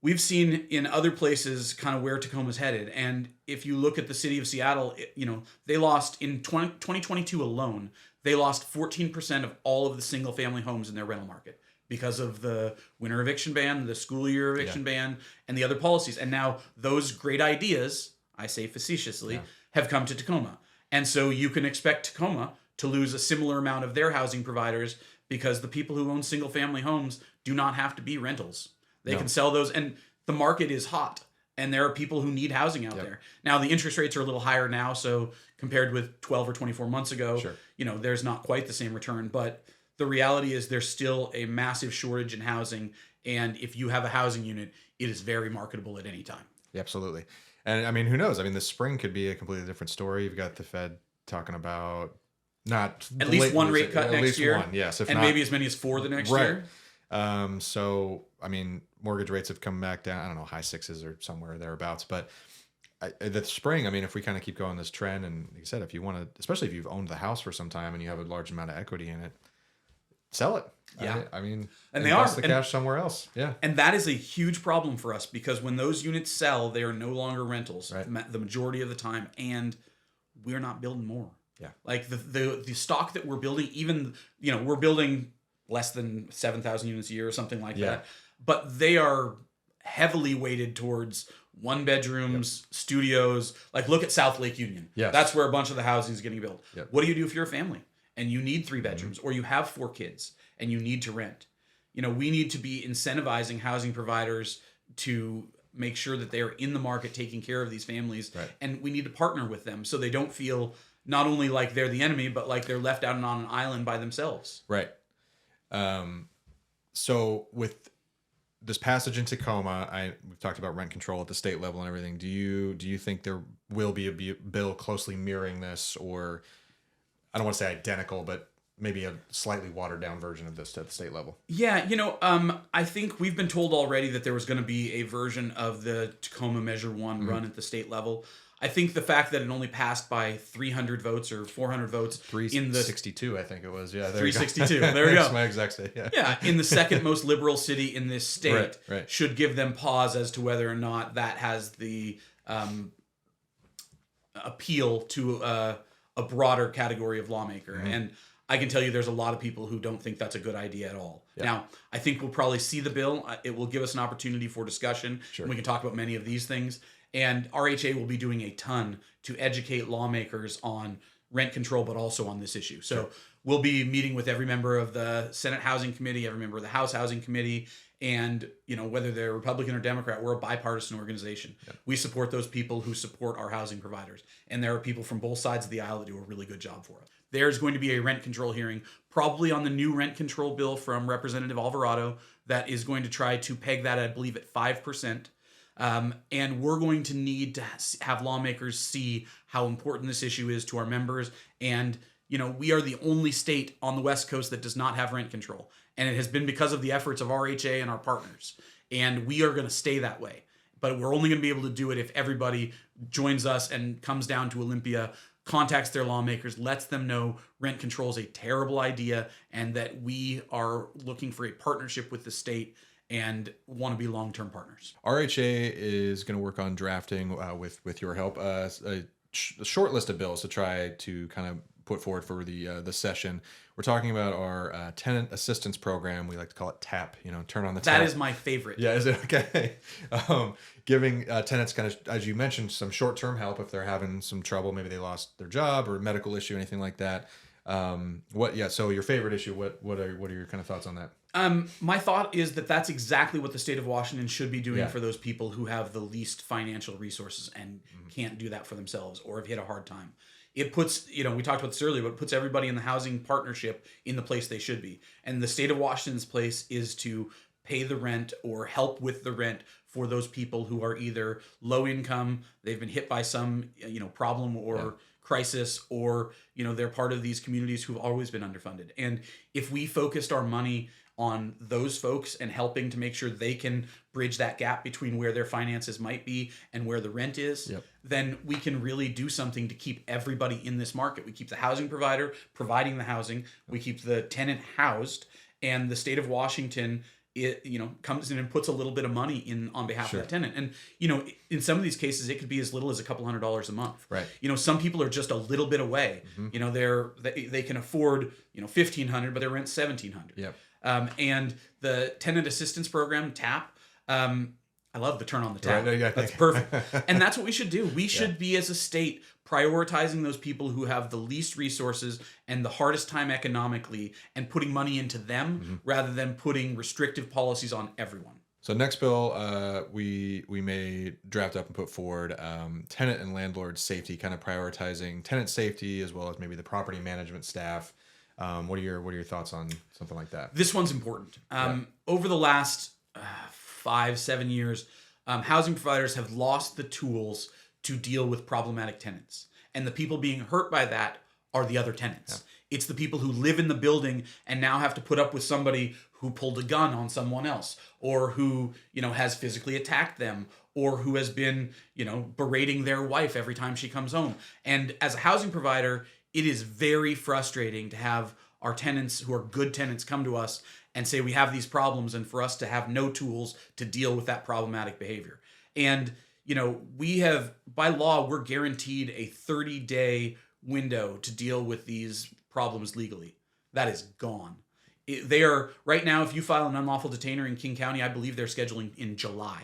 we've seen in other places kind of where Tacoma's headed. And if you look at the city of Seattle, they lost in 2022 alone, they lost 14% of all of the single family homes in their rental market because of the winter eviction ban, the school year eviction ban, and the other policies. And now those great ideas, I say facetiously, have come to Tacoma. And so you can expect Tacoma to lose a similar amount of their housing providers because the people who own single family homes do not have to be rentals. They can sell those, and the market is hot, and there are people who need housing out there. Now, the interest rates are a little higher now, so compared with 12 or 24 months ago, there's not quite the same return. But the reality is there's still a massive shortage in housing, and if you have a housing unit, it is very marketable at any time. Yeah, absolutely. And I mean, who knows? I mean, this spring could be a completely different story. You've got the Fed talking about at least one rate cut next year. One, yes, and maybe as many as 4 the next year. So, I mean, mortgage rates have come back down. I don't know, high 6s or somewhere thereabouts. But the spring, I mean, if we kind of keep going this trend, and like you said, if you want to, especially if you've owned the house for some time and you have a large amount of equity in it, sell it. Yeah. I mean, and they are the cash somewhere else. Yeah. And that is a huge problem for us because when those units sell, they are no longer rentals the majority of the time. And we're not building more. Yeah. Like the stock that we're building, even, we're building less than 7,000 units a year or something like that. But they are heavily weighted towards 1-bedrooms, studios. Like look at South Lake Union. Yes. That's where a bunch of the housing is getting built. Yep. What do you do if you're a family and you need 3 bedrooms or you have 4 kids and you need to rent? We need to be incentivizing housing providers to make sure that they are in the market taking care of these families. Right. And we need to partner with them so they don't feel not only like they're the enemy, but like they're left out on an island by themselves. Right. So with this passage in Tacoma, we've talked about rent control at the state level and everything. Do you think there will be a bill closely mirroring this, or I don't want to say identical, but maybe a slightly watered down version of this at the state level? Yeah, I think we've been told already that there was going to be a version of the Tacoma Measure 1 run at the state level. I think the fact that it only passed by 300 votes or 400 votes in the 362, I think it was. Yeah, there 362. There we go. That's my exact state. Yeah. Yeah, in the second most liberal city in this state, Right. should give them pause as to whether or not that has the appeal to a broader category of lawmaker. And I can tell you there's a lot of people who don't think that's a good idea at all. Yeah. Now, I think we'll probably see the bill. It will give us an opportunity for discussion. Sure. And we can talk about many of these things. And RHA will be doing a ton to educate lawmakers on rent control, but also on this issue. So we'll be meeting with every member of the Senate Housing Committee, every member of the House Housing Committee, and whether they're Republican or Democrat, we're a bipartisan organization. Yep. We support those people who support our housing providers. And there are people from both sides of the aisle that do a really good job for us. There's going to be a rent control hearing, probably on the new rent control bill from Representative Alvarado, that is going to try to peg that, I believe, at 5%. And we're going to need to have lawmakers see how important this issue is to our members. And, we are the only state on the West Coast that does not have rent control. And it has been because of the efforts of RHA and our partners. And we are going to stay that way. But we're only going to be able to do it if everybody joins us and comes down to Olympia, contacts their lawmakers, lets them know rent control is a terrible idea and that we are looking for a partnership with the state and want to be long-term partners. RHA is going to work on drafting, with your help, a short list of bills to try to kind of put forward for the session. We're talking about our tenant assistance program. We like to call it TAP. Turn on the tap. That is my favorite. Yeah, is it okay? Giving tenants kind of, as you mentioned, some short-term help if they're having some trouble. Maybe they lost their job or medical issue, anything like that. So your favorite issue, what are your kind of thoughts on that? My thought is that that's exactly what the state of Washington should be doing for those people who have the least financial resources and can't do that for themselves or have hit a hard time. It puts, we talked about this earlier, but it puts everybody in the housing partnership in the place they should be. And the state of Washington's place is to pay the rent or help with the rent for those people who are either low income, they've been hit by some, problem or crisis, or, they're part of these communities who've always been underfunded. And if we focused our money on those folks and helping to make sure they can bridge that gap between where their finances might be and where the rent is, then we can really do something to keep everybody in this market. We keep the housing provider providing the housing, we keep the tenant housed, and the state of Washington comes in and puts a little bit of money in on behalf of that tenant. And, in some of these cases, it could be as little as a couple $100s a month. Right. Some people are just a little bit away. They can afford, $1,500, but their rent's $1,700. Yep. And the tenant assistance program, TAP, I love the turn on the tap. Right, that's perfect. And that's what we should do. We should be, as a state, prioritizing those people who have the least resources and the hardest time economically and putting money into them rather than putting restrictive policies on everyone. So next bill we may draft up and put forward, tenant and landlord safety, kind of prioritizing tenant safety as well as maybe the property management staff. What are your thoughts on something like that? This one's important. Over the last 5-7 years, housing providers have lost the tools to deal with problematic tenants. And the people being hurt by that are the other tenants. Yeah. It's the people who live in the building and now have to put up with somebody who pulled a gun on someone else, or who, has physically attacked them, or who has been, berating their wife every time she comes home. And as a housing provider, it is very frustrating to have our tenants who are good tenants come to us and say we have these problems, and for us to have no tools to deal with that problematic behavior. And, we have, by law, we're guaranteed a 30-day window to deal with these problems legally. That is gone. They are, right now, if you file an unlawful detainer in King County, I believe they're scheduling in July,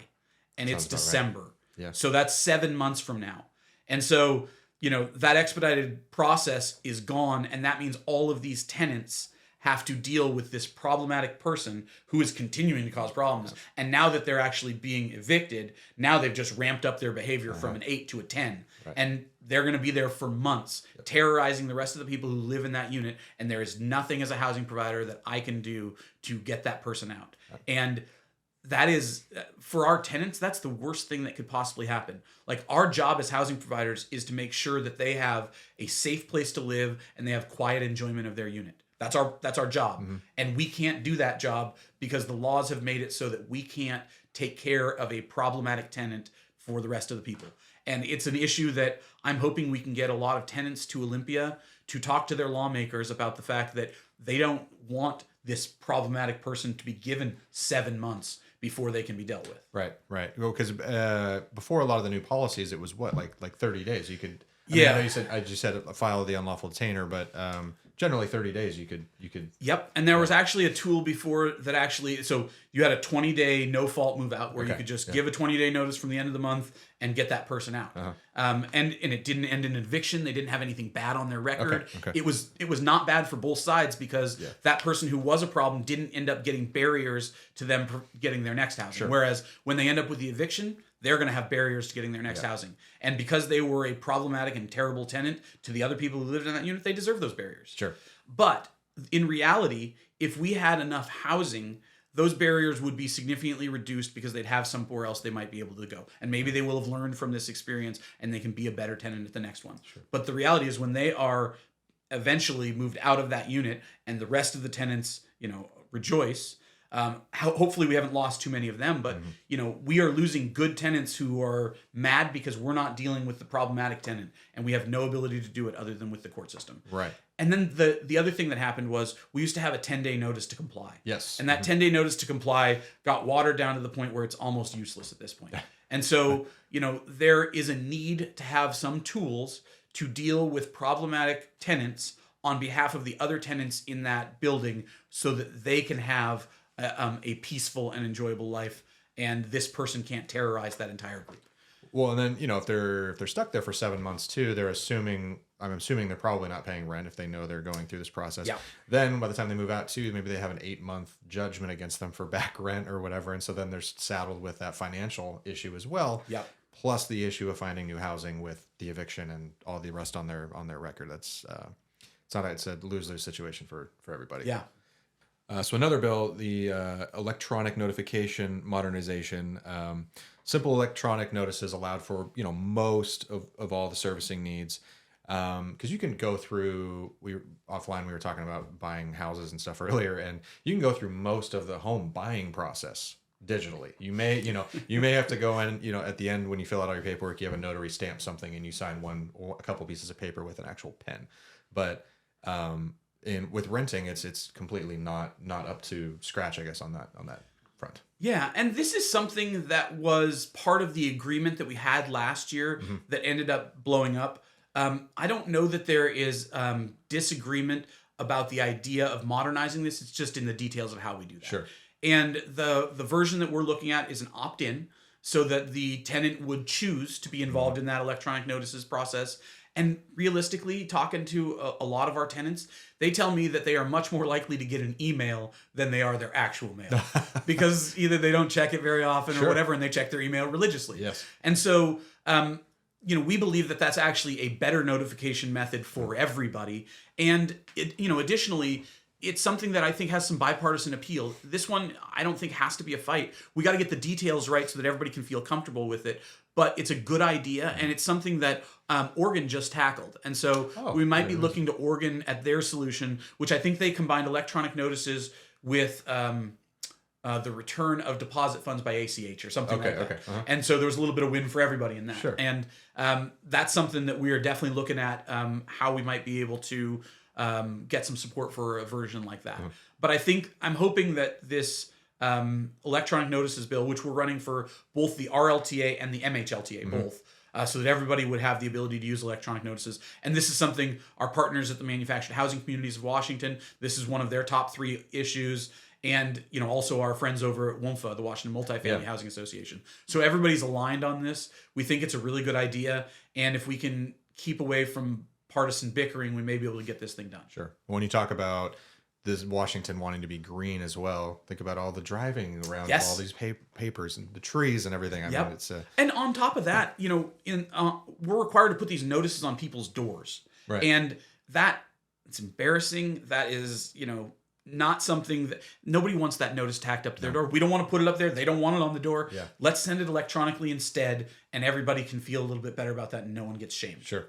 and it's December. Right. Yeah. So that's 7 months from now. And so, that expedited process is gone, and that means all of these tenants have to deal with this problematic person who is continuing to cause problems. Yeah. And now that they're actually being evicted, now they've just ramped up their behavior from an 8 to a 10. Right. And they're going to be there for months, terrorizing the rest of the people who live in that unit. And there is nothing as a housing provider that I can do to get that person out. Right. And that is, for our tenants, that's the worst thing that could possibly happen. Like, our job as housing providers is to make sure that they have a safe place to live and they have quiet enjoyment of their unit. That's our job. Mm-hmm. And we can't do that job because the laws have made it so that we can't take care of a problematic tenant for the rest of the people. And it's an issue that I'm hoping we can get a lot of tenants to Olympia to talk to their lawmakers about the fact that they don't want this problematic person to be given 7 months before they can be dealt with. Right. Well, because before a lot of the new policies, it was what, like 30 days. You could. Yeah. I know you said file the unlawful detainer, but generally 30 days you could. Yep. And there was actually a tool before that actually, so you had a 20-day no-fault move out where you could just give a 20-day notice from the end of the month and get that person out. And it didn't end in eviction. They didn't have anything bad on their record. Okay. It was not bad for both sides because that person who was a problem didn't end up getting barriers to them getting their next housing. Sure. Whereas when they end up with the eviction, they're going to have barriers to getting their next housing. And because they were a problematic and terrible tenant to the other people who lived in that unit, they deserve those barriers. Sure. But in reality, if we had enough housing, those barriers would be significantly reduced because they'd have somewhere else they might be able to go. And maybe they will have learned from this experience and they can be a better tenant at the next one. Sure. But the reality is when they are eventually moved out of that unit and the rest of the tenants, rejoice, hopefully we haven't lost too many of them, but we are losing good tenants who are mad because we're not dealing with the problematic tenant and we have no ability to do it other than with the court system. Right. And then the other thing that happened was we used to have a 10-day notice to comply. Yes. And that 10-day notice to comply got watered down to the point where it's almost useless at this point. And so, there is a need to have some tools to deal with problematic tenants on behalf of the other tenants in that building so that they can have a peaceful and enjoyable life, and this person can't terrorize that entire group. Well, and then if they're stuck there for 7 months too, I'm assuming they're probably not paying rent if they know they're going through this process. Yeah. Then by the time they move out too, maybe they have an 8-month judgment against them for back rent or whatever, and so then they're saddled with that financial issue as well. Yeah. Plus the issue of finding new housing with the eviction and all the rest on their record. It's a lose-lose situation for everybody. Yeah. So another bill, the electronic notification modernization. Simple electronic notices allowed for most of all the servicing needs, because you can go through. We were talking about buying houses and stuff earlier, and you can go through most of the home buying process digitally. You may have to go in, at the end when you fill out all your paperwork, you have a notary stamp something and you sign a couple pieces of paper with an actual pen, but with renting, it's completely not up to scratch, I guess, on that front. Yeah, and this is something that was part of the agreement that we had last year that ended up blowing up. I don't know that there is disagreement about the idea of modernizing this. It's just in the details of how we do that. Sure. And the version that we're looking at is an opt-in, so that the tenant would choose to be involved in that electronic notices process. And realistically, talking to a lot of our tenants, they tell me that they are much more likely to get an email than they are their actual mail, because either they don't check it very often or whatever, and they check their email religiously. Yes. And so, we believe that that's actually a better notification method for everybody. And additionally, it's something that I think has some bipartisan appeal. This one, I don't think has to be a fight. We got to get the details right so that everybody can feel comfortable with it. But it's a good idea, and it's something that Oregon just tackled. And so we might be looking to Oregon at their solution, which I think they combined electronic notices with the return of deposit funds by ACH or something like that. Okay. Uh-huh. And so there was a little bit of win for everybody in that. Sure. And that's something that we are definitely looking at, how we might be able to get some support for a version like that. Uh-huh. But I'm hoping that this electronic notices bill, which we're running for both the RLTA and the MHLTA, both, so that everybody would have the ability to use electronic notices. And this is something our partners at the Manufactured Housing Communities of Washington, this is one of their top 3 issues. And, also our friends over at WMFA, the Washington Multifamily Housing Association. So everybody's aligned on this. We think it's a really good idea. And if we can keep away from partisan bickering, we may be able to get this thing done. Sure. When you talk about this Washington wanting to be green as well, think about all the driving around all these papers and the trees and everything. I mean, it's and on top of that, we're required to put these notices on people's doors. Right. And that, it's embarrassing. That is, not something that nobody wants that notice tacked up to their door. We don't want to put it up there. They don't want it on the door. Yeah. Let's send it electronically instead, and everybody can feel a little bit better about that, and no one gets shamed. Sure.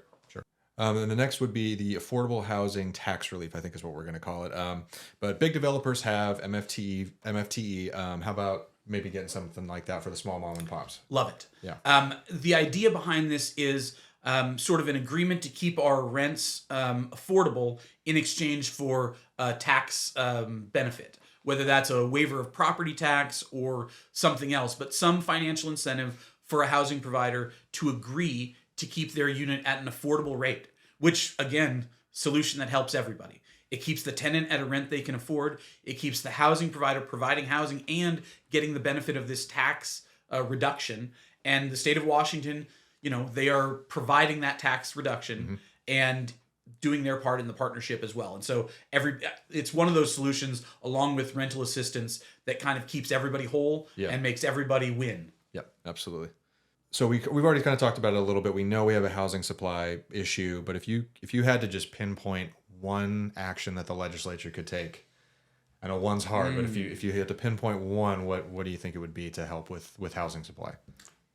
And the next would be the affordable housing tax relief, I think is what we're going to call it. But big developers have MFTE. How about maybe getting something like that for the small mom and pops? Love it. Yeah. The idea behind this is sort of an agreement to keep our rents affordable in exchange for tax benefit, whether that's a waiver of property tax or something else, but some financial incentive for a housing provider to agree to keep their unit at an affordable rate, which, again, solution that helps everybody. It keeps the tenant at a rent they can afford. It keeps the housing provider providing housing and getting the benefit of this tax reduction. And the state of Washington, they are providing that tax reduction and doing their part in the partnership as well. And so it's one of those solutions, along with rental assistance, that kind of keeps everybody whole and makes everybody win. Yep, absolutely. So we've already kind of talked about it a little bit. We know we have a housing supply issue, but if you had to just pinpoint one action that the legislature could take, I know one's hard, but if you had to pinpoint one, what do you think it would be to help with housing supply?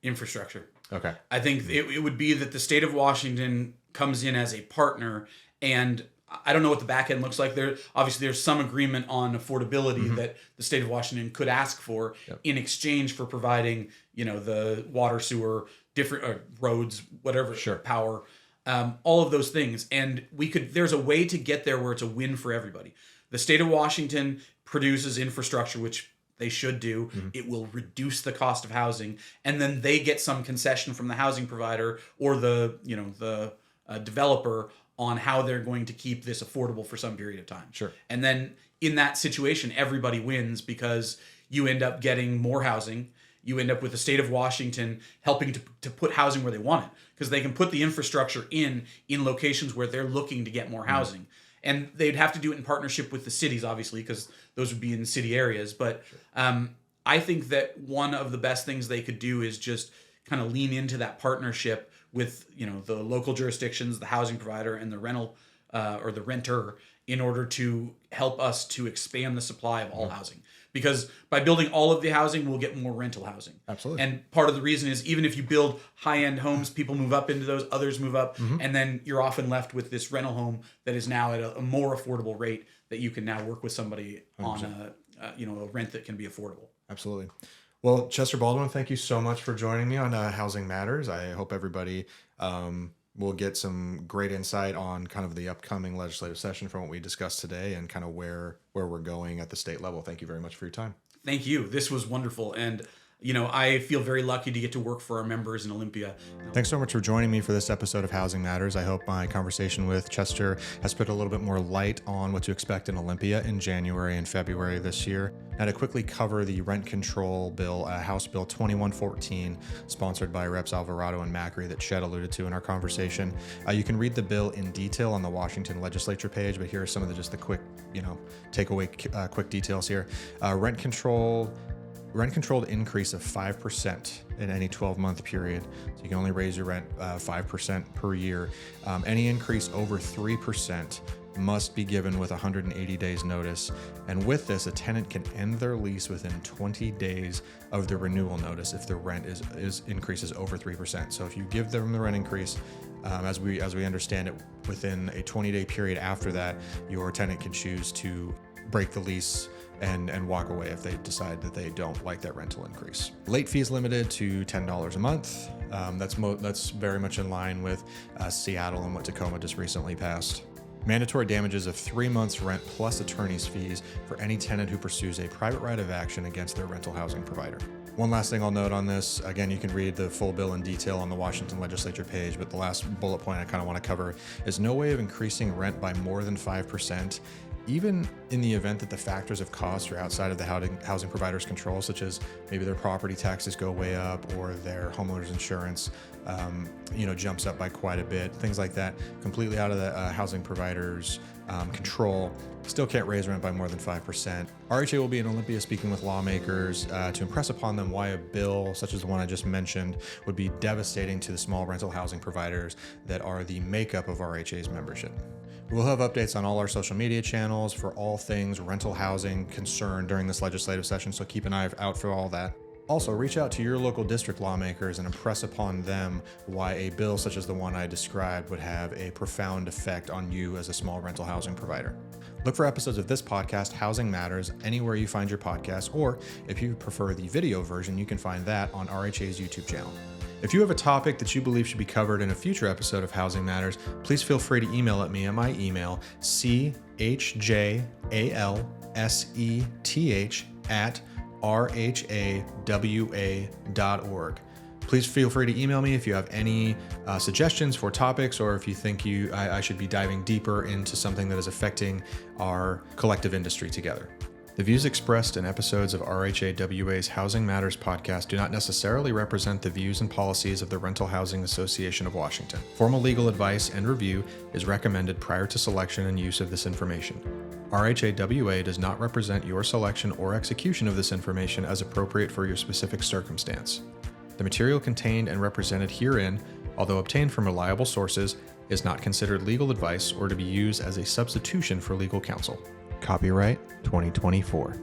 Infrastructure. Okay. I think it would be that the state of Washington comes in as a partner, and I don't know what the back end looks like. There's some agreement on affordability that the state of Washington could ask for in exchange for providing, the water, sewer, different roads, whatever, power, all of those things. And there's a way to get there where it's a win for everybody. The state of Washington produces infrastructure, which they should do. It will reduce the cost of housing, and then they get some concession from the housing provider or the developer on how they're going to keep this affordable for some period of time. Sure. And then in that situation, everybody wins because you end up getting more housing. You end up with the state of Washington helping to put housing where they want it, because they can put the infrastructure in locations where they're looking to get more housing. And they'd have to do it in partnership with the cities, obviously, because those would be in city areas. But I think that one of the best things they could do is just kind of lean into that partnership with the local jurisdictions, the housing provider, and the rental or the renter, in order to help us to expand the supply of all housing. Because by building all of the housing, we'll get more rental housing. Absolutely. And part of the reason is, even if you build high-end homes, people move up into those, others move up, and then you're often left with this rental home that is now at a more affordable rate that you can now work with somebody 100%. On a rent that can be affordable. Absolutely. Well, Chester Baldwin, thank you so much for joining me on Housing Matters. I hope everybody will get some great insight on kind of the upcoming legislative session from what we discussed today and kind of where we're going at the state level. Thank you very much for your time. Thank you. This was wonderful. And I feel very lucky to get to work for our members in Olympia. Thanks so much for joining me for this episode of Housing Matters. I hope my conversation with Chester has put a little bit more light on what to expect in Olympia in January and February this year. Now, to quickly cover the rent control bill, House Bill 2114, sponsored by Reps Alvarado and Macri, that Chet alluded to in our conversation. You can read the bill in detail on the Washington legislature page, but here are some of the quick, takeaway quick details here. Rent-controlled increase of 5% in any 12-month period. So you can only raise your rent 5% per year. Any increase over 3% must be given with 180 days notice. And with this, a tenant can end their lease within 20 days of the renewal notice if the rent increases over 3%. So if you give them the rent increase, as we understand it, within a 20-day period after that, your tenant can choose to break the lease and walk away if they decide that they don't like that rental increase. Late fees limited to $10 a month. That's very much in line with Seattle and what Tacoma just recently passed. Mandatory damages of 3 months rent plus attorney's fees for any tenant who pursues a private right of action against their rental housing provider. One last thing I'll note on this, again, you can read the full bill in detail on the Washington legislature page, but the last bullet point I kind of want to cover is no way of increasing rent by more than 5%, even in the event that the factors of cost are outside of the housing provider's control, such as maybe their property taxes go way up or their homeowner's insurance jumps up by quite a bit, things like that, completely out of the housing provider's control. Still can't raise rent by more than 5%. RHA will be in Olympia speaking with lawmakers to impress upon them why a bill such as the one I just mentioned would be devastating to the small rental housing providers that are the makeup of RHA's membership. We'll have updates on all our social media channels for all things rental housing concerned during this legislative session, so keep an eye out for all that. Also, reach out to your local district lawmakers and impress upon them why a bill such as the one I described would have a profound effect on you as a small rental housing provider. Look for episodes of this podcast, Housing Matters, anywhere you find your podcast, or if you prefer the video version, you can find that on RHA's YouTube channel. If you have a topic that you believe should be covered in a future episode of Housing Matters, please feel free to email at me at my email, chjalseth@rhawa.org. Please feel free to email me if you have any suggestions for topics, or if you think I should be diving deeper into something that is affecting our collective industry together. The views expressed in episodes of RHAWA's Housing Matters podcast do not necessarily represent the views and policies of the Rental Housing Association of Washington. Formal legal advice and review is recommended prior to selection and use of this information. RHAWA does not represent your selection or execution of this information as appropriate for your specific circumstance. The material contained and represented herein, although obtained from reliable sources, is not considered legal advice or to be used as a substitution for legal counsel. Copyright 2024.